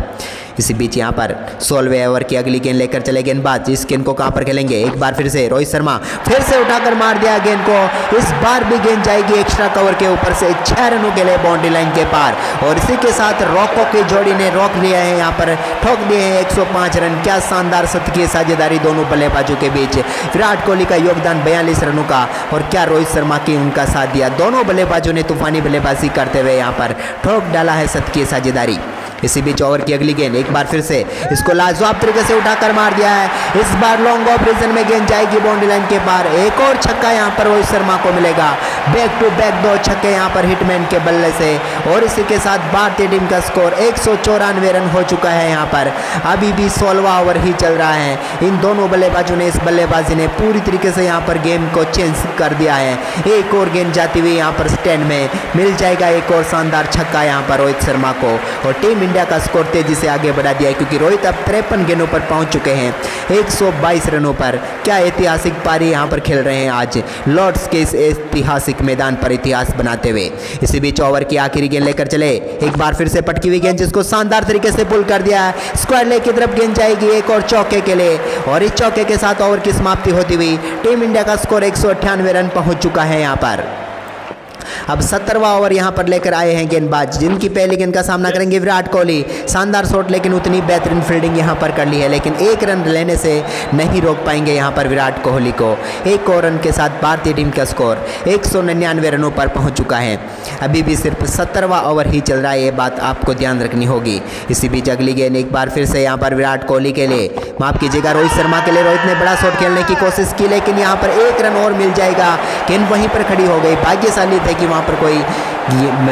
Speaker 1: इसी बीच यहाँ पर 16वें ओवर की अगली गेंद लेकर चले गेंदबाज। इस गेंद को कहाँ पर खेलेंगे? एक बार फिर से रोहित शर्मा फिर से उठाकर मार दिया गेंद को। इस बार भी गेंद जाएगी एक्स्ट्रा कवर के ऊपर से 6 रनों के लिए बाउंड्री लाइन के पार, और इसी के साथ रॉको की जोड़ी ने रोक लिया है, यहाँ पर ठोक दिए हैं 105 रन। क्या शानदार शतकीय साझेदारी दोनों बल्लेबाजों के बीच। विराट कोहली का योगदान 42 रनों का, और क्या रोहित शर्मा की उनका साथ दिया। दोनों बल्लेबाजों ने तूफानी बल्लेबाजी करते हुए यहाँ पर ठोक डाला है शतकीय साझेदारी। इसी बीच ओवर की अगली गेंद एक बार फिर से इसको लाजवाब तरीके से उठाकर मार दिया है। इस बार लॉन्ग ऑफ रीजन में गेंद जाएगी बाउंड्री लाइन के पार। एक और छक्का यहाँ पर रोहित शर्मा को मिलेगा। बैक टू बैक 2 छक्के यहाँ पर हिटमैन के बल्ले से, और इसी के साथ भारतीय टीम का स्कोर 194 रन हो चुका है। यहाँ पर अभी भी 16वां ओवर ही चल रहा है। इन दोनों बल्लेबाजों ने इस बल्लेबाजी ने पूरी तरीके से यहाँ पर गेम को चेंज कर दिया है। एक और गेंद जाती हुई यहाँ पर स्टैंड में मिल जाएगा एक और शानदार छक्का यहाँ पर रोहित शर्मा को, और टीम इंडिया का स्कोर तेजी से आगे बढ़ा दिया है, क्योंकि रोहित अब 53 गेंदों पर पहुंच चुके हैं 122 रनों पर। क्या ऐतिहासिक पारी यहां पर खेल रहे हैं आज लॉर्ड्स के इस ऐतिहासिक मैदान पर इतिहास बनाते हुए। इसी बीच ओवर की आखिरी गेंद लेकर चले। एक बार फिर से पटकी हुई गेंद जिसको शानदार तरीके से पुल कर दिया है। स्क्वायर लेग की तरफ गेंद जाएगी एक और चौके के लिए, और इस चौके के साथ ओवर की समाप्ति होती हुई टीम इंडिया का स्कोर 198 रन पहुंच चुका है। यहाँ पर अब 17वां ओवर यहां पर लेकर आए हैं गेंदबाज, जिनकी पहली गेंद का सामना करेंगे विराट कोहली। शानदार शॉट, लेकिन उतनी बेहतरीन फील्डिंग यहां पर कर ली है, लेकिन 1 रन लेने से नहीं रोक पाएंगे यहां पर विराट कोहली को। 1 और रन के साथ भारतीय टीम का स्कोर 199 रनों पर पहुंच चुका है। अभी भी सिर्फ 17वां ओवर ही चल रहा है, ये बात आपको ध्यान रखनी होगी। इसी बीच अगली गेंद एक बार फिर से यहाँ पर विराट कोहली के लिए, माफ कीजिएगा रोहित शर्मा के लिए। रोहित ने बड़ा शॉट खेलने की कोशिश की, लेकिन यहाँ पर 1 रन और मिल जाएगा। गेंद वहीं पर खड़ी हो गई। भाग्यशाली थे कि वहाँ पर कोई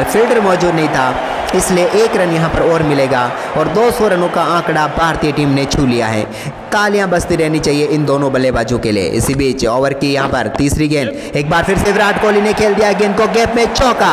Speaker 1: फील्डर मौजूद नहीं था, इसलिए 1 रन यहाँ पर और मिलेगा, और 200 रनों का आंकड़ा भारतीय टीम ने छू लिया है। तालियां बजती रहनी चाहिए इन दोनों बल्लेबाजों के लिए। इसी बीच ओवर की यहाँ पर तीसरी गेंद एक बार फिर से विराट कोहली ने खेल दिया गेंद को गैप में चौका।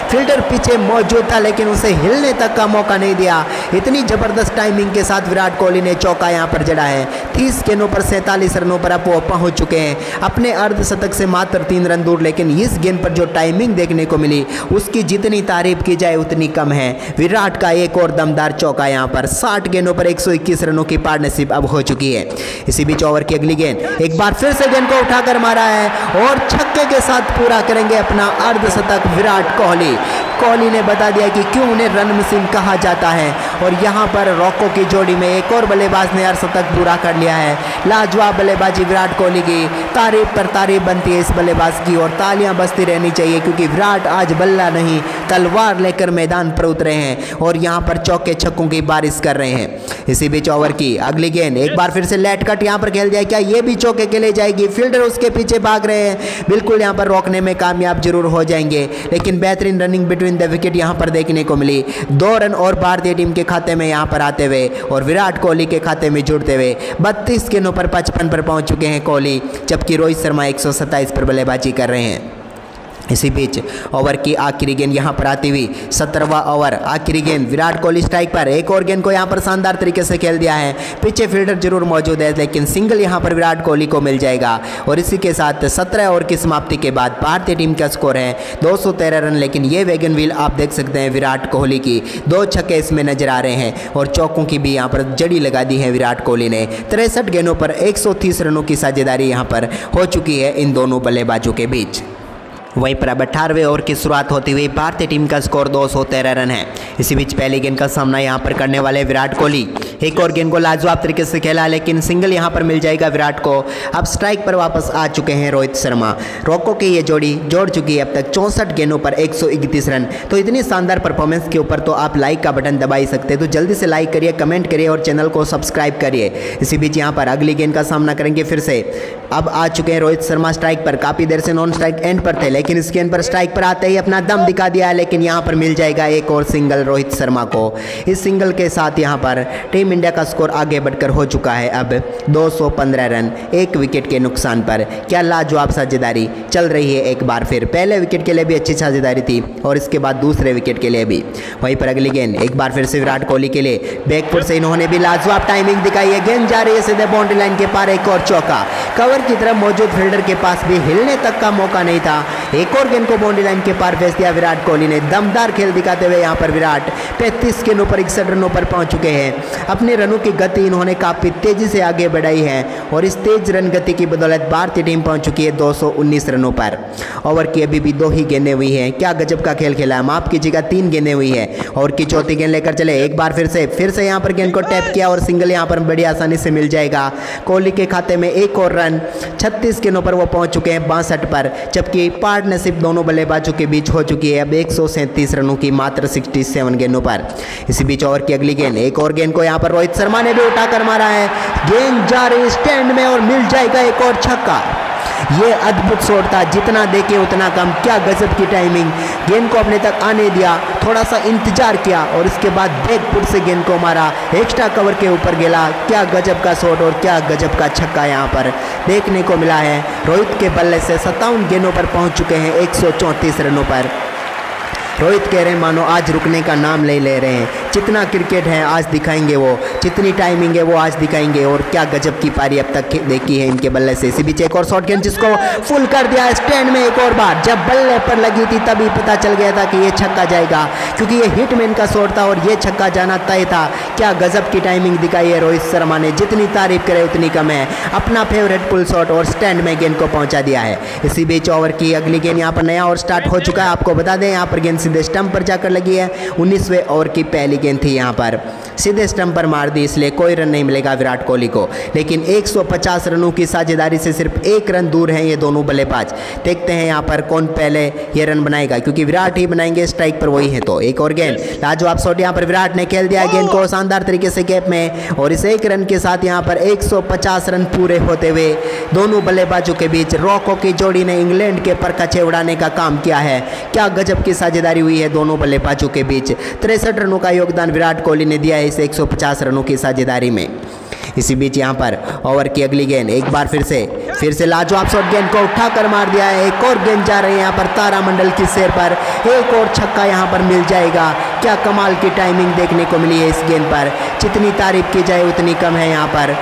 Speaker 1: फील्डर पीछे मौजूद था, लेकिन उसे हिलने तक का मौका नहीं दिया। इतनी जबरदस्त टाइमिंग के साथ विराट कोहली ने चौका यहाँ पर जड़ा है। 30 गेंदों पर 47 रनों पर अब वो पहुंच चुके हैं, अपने अर्धशतक से मात्र 3 रन दूर। लेकिन इस गेंद पर जो टाइमिंग देखने को मिली, उसकी जितनी तारीफ की जाए उतनी कम है। विराट का एक और दमदार चौका यहाँ पर 60 गेंदों पर 121 रनों की पार्टनरशिप अब हो चुकी है। इसी बीच ओवर की अगली गेंद एक बार फिर से गेंद को उठाकर मारा है, और छक्के के साथ पूरा करेंगे अपना अर्धशतक विराट कोहली। कोहली ने बता दिया कि क्यों उन्हें रन मशीन कहा जाता है, और यहाँ पर रॉको की जोड़ी में एक और बल्लेबाज ने अर्धशतक पूरा कर लिया है। लाजवाब बल्लेबाजी विराट कोहली की, तारीफ पर तारीफ बनती है इस बल्लेबाज की, और तालियां बजती रहनी चाहिए, क्योंकि विराट आज बल्ला नहीं तलवार लेकर मैदान पर उतरे हैं, और यहाँ पर चौके छक्कों की बारिश कर रहे हैं। इसी बीच ओवर की अगली गेंद एक बार फिर से लेट कट यहाँ पर खेल दिया। क्या ये भी चौके के लिए जाएगी? फील्डर उसके पीछे भाग रहे हैं, बिल्कुल यहाँ पर रोकने में कामयाब जरूर हो जाएंगे, लेकिन बेहतरीन रनिंग बिटवीन द विकेट यहाँ पर देखने को मिली। 2 रन और भारतीय टीम के खाते में यहाँ पर आते हुए, और विराट कोहली के खाते में जुड़ते हुए 32 गेंदों पर 55 पर पहुँच चुके हैं कोहली, जबकि रोहित शर्मा 127 पर बल्लेबाजी कर रहे हैं। इसी बीच ओवर की आखिरी गेंद यहाँ पर आती हुई 17वां ओवर आखिरी गेंद विराट कोहली स्ट्राइक पर। एक और गेंद को यहाँ पर शानदार तरीके से खेल दिया है। पीछे फील्डर जरूर मौजूद है, लेकिन सिंगल यहाँ पर विराट कोहली को मिल जाएगा, और इसी के साथ 17 ओवर की समाप्ति के बाद भारतीय टीम का स्कोर है 213 रन। लेकिन ये वैगन व्हील आप देख सकते हैं विराट कोहली की, 2 छक्के इसमें नजर आ रहे हैं, और चौकों की भी यहाँ पर जड़ी लगा दी है विराट कोहली ने। 63 गेंदों पर 130 रनों की साझेदारी यहाँ पर हो चुकी है इन दोनों बल्लेबाजों के बीच। वहीं पर अब 18वें ओवर की शुरुआत होती हुई भारतीय टीम का स्कोर 213 रन है। इसी बीच पहली गेंद का सामना यहां पर करने वाले विराट कोहली। एक और गेंद को लाजवाब तरीके से खेला, लेकिन सिंगल यहां पर मिल जाएगा विराट को। अब स्ट्राइक पर वापस आ चुके हैं रोहित शर्मा। रॉको की ये जोड़ी जोड़ चुकी है अब तक 64 गेंदों पर 131 रन। तो इतनी शानदार परफॉर्मेंस के ऊपर तो आप लाइक का बटन दबा ही सकते हैं। तो जल्दी से लाइक करिए, कमेंट करिए और चैनल को सब्सक्राइब करिए। इसी बीच यहाँ पर अगली गेंद का सामना करेंगे फिर से। अब आ चुके हैं रोहित शर्मा स्ट्राइक पर। काफ़ी देर से नॉन स्ट्राइक एंड पर थे, लेकिन इस गेंद पर स्ट्राइक पर आते ही अपना दम दिखा दिया है। लेकिन यहाँ पर मिल जाएगा एक और सिंगल रोहित शर्मा को। इस सिंगल के साथ यहाँ पर टीम इंडिया का स्कोर आगे बढ़कर हो चुका है अब 215 रन, 1 विकेट के नुकसान पर। क्या लाजवाब साझेदारी चल रही है एक बार फिर। पहले विकेट के लिए भी अच्छी साझेदारी थी और इसके बाद दूसरे विकेट के लिए भी। वहीं पर अगली गेंद एक बार फिर से विराट कोहली के लिए। बैकफुट से इन्होंने भी लाजवाब टाइमिंग दिखाई है। गेंद जा रही है सीधे बाउंड्री लाइन के पार, एक और चौका। कवर की तरफ मौजूद फील्डर के पास भी हिलने तक का मौका नहीं था। एक और गेंद को बाउंड्री लाइन के पार भेज दिया विराट कोहली ने। दमदार खेल दिखाते हुए यहाँ पर विराट 35 गेंदों पर 61 रनों पर पहुंच चुके हैं। अपने रनों की गति इन्होंने काफी तेजी से आगे बढ़ाई है और इस तेज रन गति की बदौलत भारतीय टीम पहुंच चुकी है 219 रनों पर। ओवर की अभी भी 2 ही गेंदें हुई हैं। क्या गजब का खेल खेला है। माफ कीजिएगा, 3 गेंदें हुई है और की चौथी गेंद लेकर चले। एक बार फिर से यहाँ पर गेंद को टैप किया और सिंगल यहाँ पर बड़ी आसानी से मिल जाएगा। कोहली के खाते में एक और रन। 36 गेंदों पर वो पहुंच चुके हैं 62 पर, जबकि पार्टनरशिप दोनों बल्लेबाजों के बीच हो चुकी है अब 137 रनों की मात्र 67 गेंदों पर। इसी बीच ओवर की अगली गेंद, एक और गेंद को यहाँ पर रोहित शर्मा ने भी उठाकर मारा है। गेंद जा रही स्टैंड में और मिल जाएगा एक और छक्का। ये अद्भुत शॉट था, जितना देखे उतना कम। क्या गजब की टाइमिंग। गेंद को अपने तक आने दिया, थोड़ा सा इंतजार किया और इसके बाद बैकफुट से गेंद को मारा, एक्स्ट्रा कवर के ऊपर गिरा। क्या गजब का शॉट और क्या गजब का छक्का यहाँ पर देखने को मिला है। रोहित के बल्ले से 57 गेंदों पर पहुंच चुके हैं 134 रनों पर। रोहित कह रहे हैं मानो आज रुकने का नाम ले रहे हैं। जितना क्रिकेट है आज दिखाएंगे वो, जितनी टाइमिंग है वो आज दिखाएंगे। और क्या गजब की पारी अब तक देखी है इनके बल्ले से। इसी बीच एक और शॉट गेंद जिसको फुल कर दिया स्टैंड में एक और बार। जब बल्ले पर लगी थी तभी पता चल गया था कि ये छक्का जाएगा, क्योंकि ये हिटमैन का शॉट था और ये छक्का जाना तय था। क्या गजब की टाइमिंग दिखाई है रोहित शर्मा ने। जितनी तारीफ करे उतनी कम है। अपना फेवरेट पुल शॉट और स्टैंड में गेंद को पहुंचा दिया है। इसी बीच ओवर की अगली गेंद यहाँ पर नया और स्टार्ट हो चुका है। आपको बता दें यहाँ पर गेंद सीधे स्टंप पर जाकर लगी है। 19वें ओवर की पहली गेंद थी, यहाँ पर सीधे स्टंप पर मार दी, इसलिए कोई रन नहीं मिलेगा विराट कोहली को। लेकिन 150 रनों की साझेदारी से सिर्फ 1 रन दूर हैं ये दोनों बल्लेबाज। देखते हैं यहाँ पर कौन पहले ये रन बनाएगा, क्योंकि विराट ही बनाएंगे, स्ट्राइक पर वही है। तो एक और गेंद, लाजवाब शॉट यहाँ पर विराट ने खेल दिया गेंद को शानदार तरीके से गैप में। और इस 1 रन के साथ यहाँ पर 150 रन पूरे होते हुए दोनों बल्लेबाजों के बीच रॉको की जोड़ी ने इंग्लैंड के परखचे उड़ाने का काम किया है। क्या गजब की साझेदारी हुई है दोनों बल्लेबाजों के बीच। 63 रनों का योगदान विराट कोहली ने दिया है इस 150 रनों की साझेदारी में। इसी बीच यहाँ पर ओवर की अगली गेंद, एक बार फिर से लाजवाब शॉट, गेंद को उठाकर मार दिया है। एक और गेंद जा रही है यहाँ पर तारामंडल की सिर पर, एक और छक्का यहाँ पर मिल जाएगा। क्या कमाल की टाइमिंग देखने को मिली है इस गेंद पर। जितनी तारीफ की जाए उतनी कम है। यहाँ पर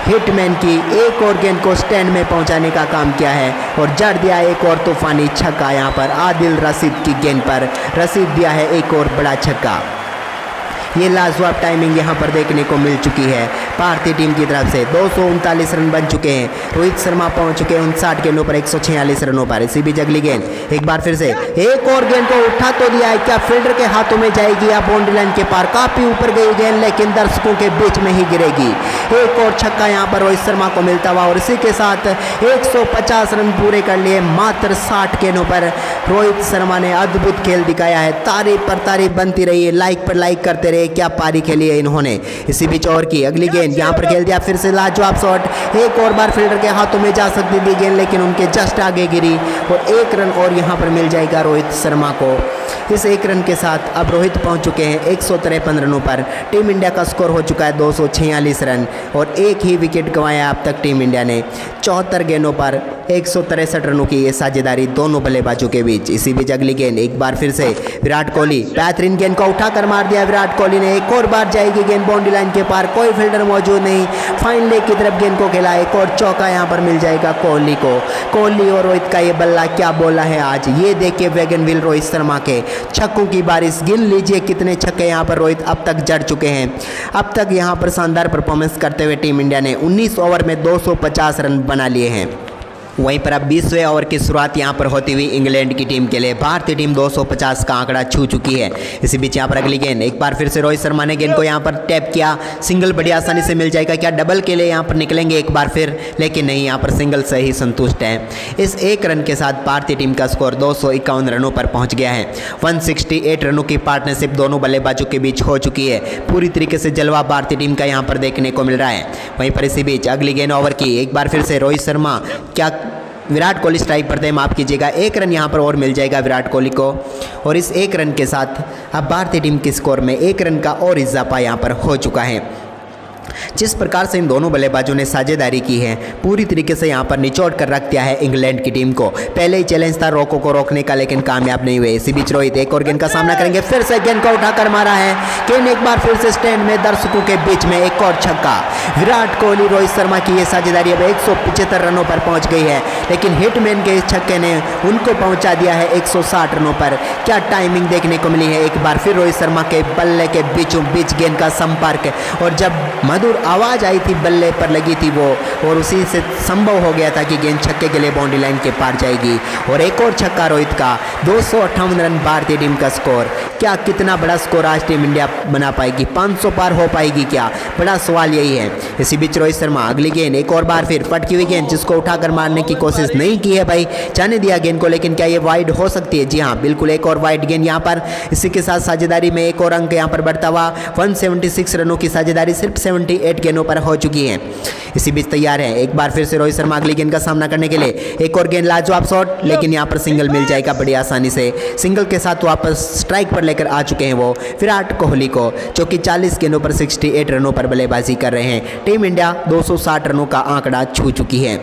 Speaker 1: हिटमैन की एक और गेंद को स्टैंड में पहुंचाने का काम किया है और जड़ दिया एक और तूफानी छक्का। यहाँ पर आदिल रशीद की गेंद पर रशीद दिया है एक और बड़ा छक्का। ये लाजवाब टाइमिंग यहाँ पर देखने को मिल चुकी है भारतीय टीम की तरफ से। 239 रन बन चुके हैं। रोहित शर्मा पहुंच चुके हैं 59 गेंदों पर 146 रनों पर। इसी बीच अगली गेंद, एक बार फिर से एक और गेंद को उठा तो दिया है। क्या फील्डर के हाथों में जाएगी या बाउंड्री लाइन के पार। काफी ऊपर गई गेंद, लेकिन दर्शकों के बीच में ही गिरेगी। एक और छक्का यहाँ पर रोहित शर्मा को मिलता हुआ और इसी के साथ 150 रन पूरे कर लिए मात्र 60 गेंदों पर। रोहित शर्मा ने अद्भुत खेल दिखाया है। तारीफ पर तारीफ बनती रही है, लाइक पर लाइक करते रहे। क्या पारी खेली है इन्होंने। इसी बीच ओवर की अगली गेंद यहाँ पर खेल दिया फिर से लाजवाब शॉट। एक और बार फील्डर के हाथों में जा सकती थी गेंद, लेकिन उनके जस्ट आगे गिरी और 1 रन और यहाँ पर मिल जाएगा रोहित शर्मा को। इस 1 रन के साथ अब रोहित पहुंच चुके हैं 153 रनों पर। टीम इंडिया का स्कोर हो चुका है 246 रन और 1 ही विकेट गंवाया अब तक टीम इंडिया ने। 74 गेंदों पर 163 रनों की ये साझेदारी दोनों बल्लेबाजों के बीच। इसी बीच अगली गेंद, एक बार फिर से विराट कोहली, बेहतरीन गेंद को उठाकर मार दिया विराट कोहली ने। एक और बार जाएगी गेंद बाउंड्री लाइन के पार, कोई फील्डर मौजूद नहीं। फाइन लेग की तरफ गेंद को खेला, एक और चौका यहाँ पर मिल जाएगा कोहली को। कोहली और रोहित का ये बल्ला क्या बोला है आज। ये देखिए वैगन व्हील रोहित शर्मा के छक्कों की बारिश। गिन लीजिए कितने छक्के यहाँ पर रोहित अब तक जड़ चुके हैं। अब तक यहाँ पर शानदार परफॉर्मेंस करते हुए टीम इंडिया ने 19 ओवर में 250 रन बना लिए हैं। वहीं पर अब 20वें ओवर की शुरुआत यहां पर होती हुई इंग्लैंड की टीम के लिए भारतीय टीम 250 का आंकड़ा छू चुकी है। इसी बीच यहां पर अगली गेंद एक बार फिर से रोहित शर्मा ने गेंद को यहां पर टैप किया, सिंगल बड़ी आसानी से मिल जाएगा क्या, डबल के लिए यहां पर निकलेंगे एक बार फिर, लेकिन नहीं, यहां पर सिंगल से ही संतुष्ट है। इस एक रन के साथ भारतीय टीम का स्कोर 251 रनों पर पहुंच गया है। 168 रनों की पार्टनरशिप दोनों बल्लेबाजों के बीच हो चुकी है। पूरी तरीके से जलवा भारतीय टीम का यहां पर देखने को मिल रहा है। वहीं पर इसी बीच अगली गेंद ओवर की एक बार फिर से रोहित शर्मा, क्या विराट कोहली स्ट्राइक पर थे, माफ कीजिएगा, एक रन यहां पर और मिल जाएगा विराट कोहली को। और इस एक रन के साथ अब भारतीय टीम के स्कोर में एक रन का और इजाफा यहां पर हो चुका है। जिस प्रकार से इन दोनों बल्लेबाजों ने साझेदारी की है, पूरी तरीके से यहां पर निचोड़ कर रख दिया है इंग्लैंड की टीम को। पहले ही चैलेंज था रोको को रोकने का, लेकिन कामयाब नहीं हुए। इसी बीच रोहित एक और गेंद का सामना करेंगे, फिर से गेंद को उठाकर मारा है, गेंद एक बार फिर से स्टैंड में, दर्शकों के बीच में एक और छक्का। विराट कोहली रोहित शर्मा की यह साझेदारी अब 175 रनों पर पहुंच गई है, लेकिन हिटमैन के इस छक्के ने उनको पहुंचा दिया है 160 रनों पर। क्या टाइमिंग देखने को मिली है, एक बार फिर रोहित शर्मा के बल्ले के बीचों बीच गेंद का संपर्क, और जब मधुर आवाज आई थी बल्ले पर लगी थी वो, और उसी से संभव हो गया था कि गेंद छक्के के लिए बाउंड्री लाइन के पार जाएगी। और एक और छक्का रोहित का, 258 रन भारतीय टीम का स्कोर। क्या कितना बड़ा स्कोर आज टीम इंडिया बना पाएगी, 500 पार हो पाएगी क्या, बड़ा सवाल यही है। इसी बीच रोहित शर्मा अगली गेंद एक और बार फिर फटकी हुई गेंद, जिसको उठाकर मारने की कोशिश नहीं की है भाई, जाने दिया गेंद को, लेकिन क्या ये वाइड हो सकती है? जी हाँ, बिल्कुल, एक और वाइड गेंद यहाँ पर। इसी के साथ साझेदारी में एक और अंक यहाँ पर बढ़ता हुआ, 176 रनों की साझेदारी सिर्फ 78 गेंदों पर हो चुकी है। इसी बीच तैयार है एक बार फिर से रोहित शर्मा अगली गेंद का सामना करने के लिए, एक और गेंद लाजवाब शॉट, लेकिन यहाँ पर सिंगल मिल जाएगा बड़ी आसानी से। सिंगल के साथ वापस स्ट्राइक पर लेकर आ चुके हैं वो विराट कोहली को, जो कि 40 गेंदों पर 68 रनों पर बल्लेबाजी कर रहे हैं। टीम इंडिया 260 रनों का आंकड़ा छू चुकी है।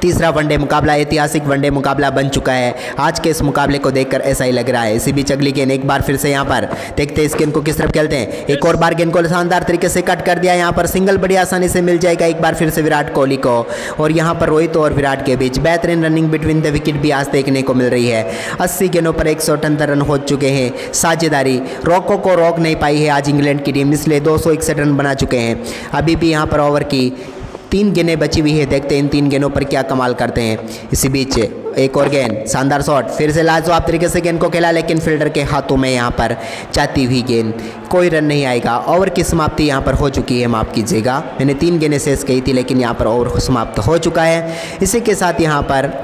Speaker 1: तीसरा वनडे मुकाबला ऐतिहासिक वनडे मुकाबला बन चुका है। आज के इस मुकाबले को देखकर ऐसा ही लग रहा है। इसी बीच अगली गेंद एक बार फिर से यहाँ पर देखते हैं इस गेंद को किस तरफ खेलते हैं। एक और बार गेंद को शानदार तरीके से कट कर दिया, यहाँ पर सिंगल बड़ी आसानी से मिल जाएगा एक बार फिर से विराट कोहली को। और यहाँ पर रोहित और विराट के बीच बेहतरीन रनिंग बिटवीन द विकेट भी आज देखने को मिल रही है। 80 गेंदों पर 178 रन हो चुके हैं। साझेदारी रोको को रोक नहीं पाई है आज इंग्लैंड की टीम, इसलिए 261 रन बना चुके हैं। अभी भी यहाँ पर ओवर की 3 गेंदें बची हुई है, देखते हैं इन 3 गेंदों पर क्या कमाल करते हैं। इसी बीच एक और गेंद, शानदार शॉट, फिर से लाजवाब तरीके से गेंद को खेला, लेकिन फील्डर के हाथों में यहाँ पर जाती हुई गेंद, कोई रन नहीं आएगा। ओवर की समाप्ति यहाँ पर हो चुकी है, माफ़ कीजिएगा, मैंने 3 गेंदें शेष कही थी, लेकिन यहाँ पर ओवर समाप्त हो चुका है। इसी के साथ यहाँ पर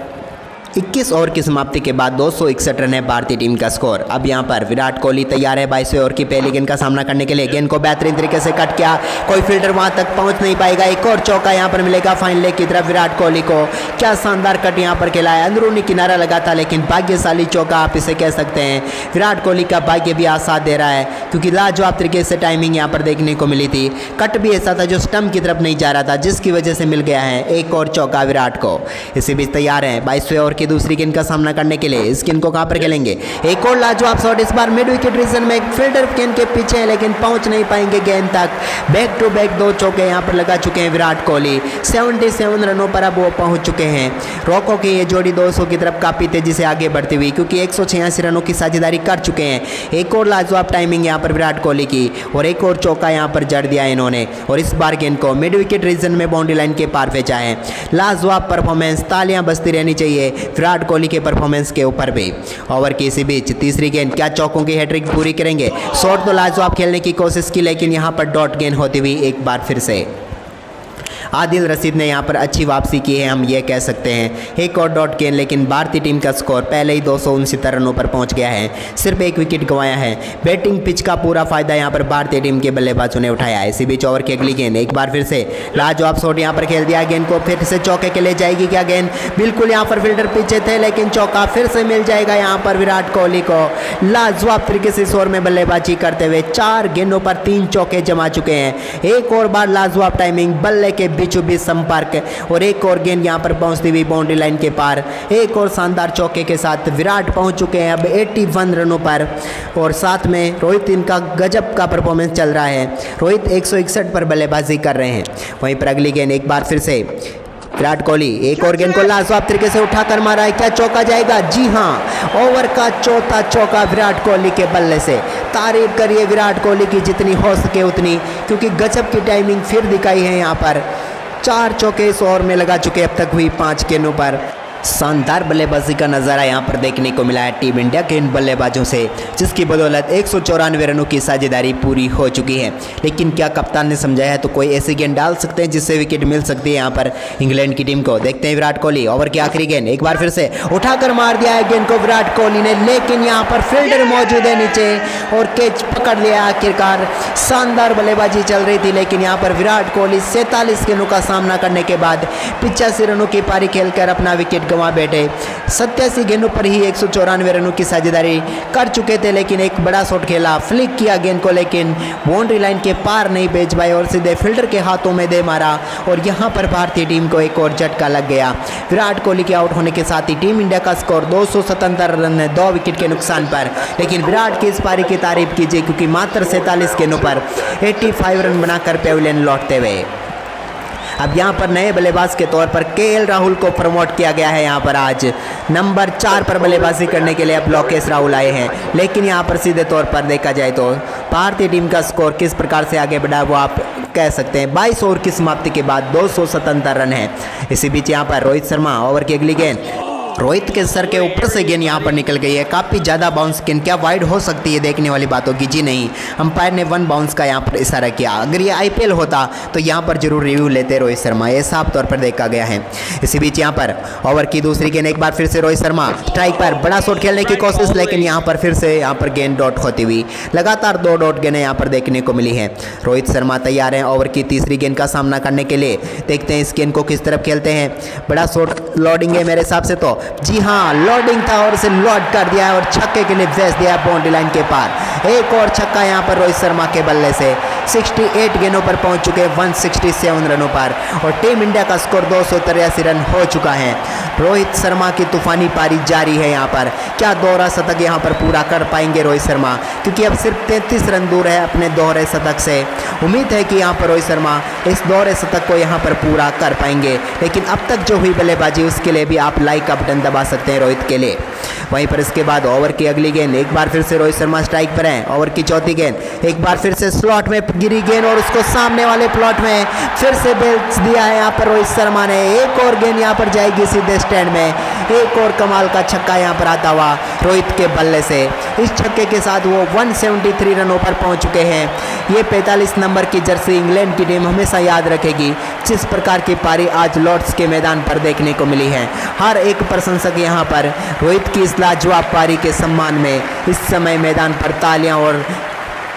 Speaker 1: 21 ओवर की समाप्ति के बाद 261 रन है भारतीय टीम का स्कोर। अब यहाँ पर विराट कोहली तैयार है 22वें ओवर की पहली गेंद का सामना करने के लिए। गेंद को बेहतरीन तरीके से कट किया, कोई फील्डर वहां तक पहुंच नहीं पाएगा। एक और चौका यहाँ पर मिलेगा फाइन लेग की तरफ विराट कोहली को। क्या शानदार कट यहाँ पर खेला है, अंदरूनी किनारा लगा था, लेकिन भाग्यशाली चौका आप इसे कह सकते हैं। विराट कोहली का भाग्य भी आज साथ दे रहा है, क्योंकि लाजवाब तरीके से टाइमिंग यहाँ पर देखने को मिली थी। कट भी ऐसा था जो स्टंप की तरफ नहीं जा रहा था, जिसकी वजह से मिल गया है एक और चौका विराट को। इसी बीच तैयार है 22वें ओवर की दूसरी गेंद का सामना करने के लिए। इस गेंद को कहां पर खेलेंगे, एक और लाजवाब शॉट, इस बार मिड विकेट रीजन में फील्डर गेंद के पीछे है, लेकिन पहुंच नहीं पाएंगे गेंद तक। बैक टू बैक 2 चौके यहां पर लगा चुके हैं विराट कोहली। 77 रनों पर अब वो पहुंच चुके हैं। रोको की ये जोड़ी 200 की तरफ काफी तेजी से आगे बढ़ती हुई, क्योंकि 186 रनों की साझेदारी कर चुके हैं। एक और लाजवाब टाइमिंग यहां पर विराट कोहली की, और एक और चौका यहां पर जड़ दिया इन्होंने, और इस बार गेंद को मिड विकेट रीजन में बाउंड्री लाइन के पार भेजा है। लाजवाब परफॉर्मेंस, तालियां बजती रहनी चाहिए विराट कोहली के परफॉर्मेंस के ऊपर भी। ओवर की इसी बीच तीसरी गेंद, क्या चौकों की हैट्रिक पूरी करेंगे? शॉट तो लाजवाब खेलने की कोशिश की, लेकिन यहां पर डॉट गेंद होती हुई एक बार फिर से आदिल रशीद ने यहाँ पर अच्छी वापसी की है, हम ये कह सकते हैं। एक और डॉट गेंद, लेकिन भारतीय टीम का स्कोर पहले ही 269 रनों पर पहुंच गया है। सिर्फ एक विकेट गंवाया है। बैटिंग पिच का पूरा फायदा यहाँ पर भारतीय टीम के बल्लेबाजों ने उठाया है। इसी बीच ओवर की अगली गेंद, एक बार फिर से लाजवाब शॉट यहाँ पर खेल दिया, गेंद को फिर से चौके के लिए जाएगी क्या गेंद? बिल्कुल, यहाँ पर फील्डर पीछे थे, लेकिन चौका फिर से मिल जाएगा यहाँ पर विराट कोहली को। लाजवाब तरीके से इस ओवर में बल्लेबाजी करते हुए 4 गेंदों पर 3 चौके जमा चुके हैं। एक और बार लाजवाब टाइमिंग, बल्ले के बीचों बीच संपर्क, और एक और गेंद यहां पर पहुंचती हुई बाउंड्री लाइन के पार। एक और शानदार चौके के साथ विराट पहुंच चुके हैं अब 81 रनों पर, और साथ में रोहित, इनका गजब का परफॉर्मेंस चल रहा है। रोहित 161 पर बल्लेबाजी कर रहे हैं। वहीं पर अगली गेंद एक बार फिर से विराट कोहली, एक और गेंद को लाजवाब तरीके से उठाकर मारा है, क्या चौका जाएगा? जी हाँ, ओवर का चौथा चौका विराट कोहली के बल्ले से। तारीफ करिए विराट कोहली की जितनी हो सके उतनी, क्योंकि गजब की टाइमिंग फिर दिखाई है यहाँ पर। 4 चौके इस ओवर में लगा चुके अब तक हुई 5 गेंदों पर। शानदार बल्लेबाजी का नज़ारा यहां पर देखने को मिला है टीम इंडिया के इन बल्लेबाजों से, जिसकी बदौलत 194 रनों की साझेदारी पूरी हो चुकी है। लेकिन क्या कप्तान ने समझाया है तो कोई ऐसी गेंद डाल सकते हैं जिससे विकेट मिल सकती है यहां पर इंग्लैंड की टीम को। देखते हैं विराट कोहली, ओवर की आखिरी गेंद एक बार फिर से उठाकर मार दिया है गेंद को विराट कोहली ने, लेकिन यहाँ पर फील्डर मौजूद है नीचे और कैच पकड़ लिया आखिरकार। शानदार बल्लेबाजी चल रही थी, लेकिन यहाँ पर विराट कोहली 47 गेंदों का सामना करने के बाद 85 रनों की पारी खेलकर अपना विकेट गंवा बैठे। 87 गेंदों पर ही 194 रनों की साझेदारी कर चुके थे, लेकिन एक बड़ा शॉट खेला, फ्लिक किया गेंद को, लेकिन बाउंड्री लाइन के पार नहीं भेज पाए और सीधे फील्डर के हाथों में दे मारा और यहां पर भारतीय टीम को एक और झटका लग गया। विराट कोहली के आउट होने के साथ ही टीम इंडिया का स्कोर 277 रन है 2 विकेट के नुकसान पर। लेकिन विराट की इस पारी की तारीफ कीजिए, क्योंकि मात्र 47 गेंदों पर 85 रन बनाकर पेविलियन लौटते हुए अब यहाँ पर नए बल्लेबाज के तौर पर केएल राहुल को प्रमोट किया गया है। यहाँ पर आज नंबर 4 पर बल्लेबाजी करने के लिए अब लोकेश राहुल आए हैं। लेकिन यहाँ पर सीधे तौर पर देखा जाए तो भारतीय टीम का स्कोर किस प्रकार से आगे बढ़ा वो आप कह सकते हैं। 22 ओवर की समाप्ति के बाद 277 रन है। इसी बीच यहाँ पर रोहित शर्मा, ओवर की अगली गेंद रोहित के सर के ऊपर से गेंद यहाँ पर निकल गई है, काफ़ी ज़्यादा बाउंस गेंद, क्या वाइड हो सकती है देखने वाली बात होगी। जी नहीं, अंपायर ने 1 बाउंस का यहाँ पर इशारा किया। अगर ये आईपीएल होता तो यहाँ पर जरूर रिव्यू लेते रोहित शर्मा, ये साफ तौर पर देखा गया है। इसी बीच यहाँ पर ओवर की दूसरी गेंद एक बार फिर से रोहित शर्मा स्ट्राइक पर बड़ा शॉट खेलने की कोशिश, लेकिन यहाँ पर फिर से यहाँ पर गेंद डॉट होती हुई लगातार 2 डॉट गेंदें यहाँ पर देखने को मिली है। रोहित शर्मा तैयार हैं ओवर की तीसरी गेंद का सामना करने के लिए। देखते हैं इस गेंद को किस तरफ खेलते हैं। बड़ा शॉट लोडिंग है मेरे हिसाब से तो, जी हाँ लोडिंग था और इसे लोड कर दिया है और छक्के के लिए भेज दिया बाउंड्री लाइन के पार। एक और छक्का यहाँ पर रोहित शर्मा के बल्ले से 68 गेंदों पर पहुंच चुके 167 रनों पर और टीम इंडिया का स्कोर 283 रन हो चुका है। रोहित शर्मा की तूफानी पारी जारी है। यहाँ पर क्या दोहरा शतक यहाँ पर पूरा कर पाएंगे रोहित शर्मा, क्योंकि अब सिर्फ 33 रन दूर है अपने दोहरे शतक से। उम्मीद है कि यहाँ पर रोहित शर्मा इस दोहरे शतक को यहाँ पर पूरा कर पाएंगे। लेकिन अब तक जो हुई बल्लेबाजी उसके लिए भी आप लाइक का बटन दबा सकते हैं रोहित के लिए। वहीं पर इसके बाद ओवर की अगली गेंद एक बार फिर से रोहित शर्मा स्ट्राइक पर हैं। ओवर की चौथी गेंद एक बार फिर से स्लॉट में गिरी गेंद और उसको सामने वाले प्लॉट में फिर से बेच दिया है यहाँ पर रोहित शर्मा ने। एक और गेंद यहाँ पर जाएगी सीधे स्टैंड में। एक और कमाल का छक्का यहाँ पर आता हुआ रोहित के बल्ले से। इस छक्के के साथ वो 173 रनों पर पहुंच चुके हैं। ये 45 नंबर की जर्सी इंग्लैंड की टीम हमेशा याद रखेगी जिस प्रकार की पारी आज लॉर्ड्स के मैदान पर देखने को मिली है। हर एक प्रशंसक यहाँ पर रोहित की इस लाजवाब पारी के सम्मान में इस समय मैदान पर तालियां और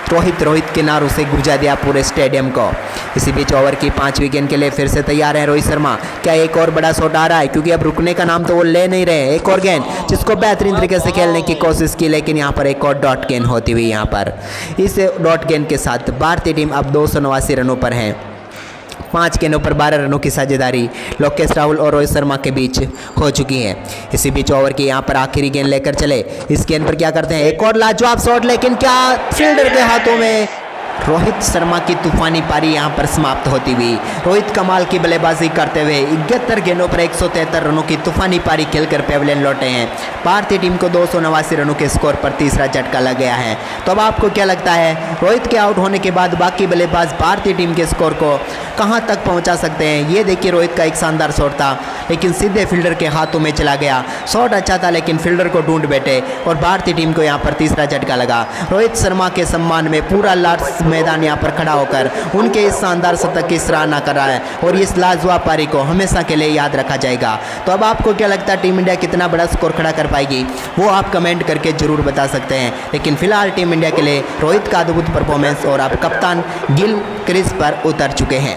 Speaker 1: रोहित के नारों से गुंजा दिया पूरे स्टेडियम को। इसी बीच ओवर की 5वीं गेंद के लिए फिर से तैयार है रोहित शर्मा। क्या एक और बड़ा शॉट आ रहा है, क्योंकि अब रुकने का नाम तो वो ले नहीं रहे। एक और गेंद जिसको बेहतरीन तरीके से खेलने की कोशिश की, लेकिन यहाँ पर एक और डॉट गेंद होती हुई यहाँ पर। इस डॉट गेंद के साथ भारतीय टीम अब 289 रनों पर है। 5 गेंदों पर 12 रनों की साझेदारी लोकेश राहुल और रोहित शर्मा के बीच हो चुकी है। इसी बीच ओवर की यहाँ पर आखिरी गेंद लेकर चले। इस गेंद पर क्या करते हैं, एक और लाजवाब शॉट, लेकिन क्या फील्डर के हाथों में। रोहित शर्मा की तूफानी पारी यहां पर समाप्त होती हुई। रोहित कमाल की बल्लेबाजी करते हुए 71 गेंदों पर 173 रनों की तूफानी पारी खेलकर पेविलियन लौटे हैं। भारतीय टीम को 289 रनों के स्कोर पर तीसरा झटका लग गया है। तो अब आपको क्या लगता है, रोहित के आउट होने के बाद बाकी बल्लेबाज भारतीय टीम के स्कोर को कहां तक पहुंचा सकते हैं? ये देखिए, रोहित का एक शानदार शॉट था, लेकिन सीधे फील्डर के हाथों में चला गया। शॉट अच्छा था, लेकिन फील्डर को ढूंढ बैठे और भारतीय टीम को यहाँ पर तीसरा झटका लगा। रोहित शर्मा के सम्मान में पूरा लॉर्ड्स मैदान यहाँ पर खड़ा होकर उनके इस शानदार शतक की सराहना कर रहा है और इस लाजवाब पारी को हमेशा के लिए याद रखा जाएगा। तो अब आपको क्या लगता है, टीम इंडिया कितना बड़ा स्कोर खड़ा कर पाएगी, वो आप कमेंट करके जरूर बता सकते हैं। लेकिन फिलहाल टीम इंडिया के लिए रोहित का अद्भुत परफॉर्मेंस और अब कप्तान गिल क्रीज पर उतर चुके हैं।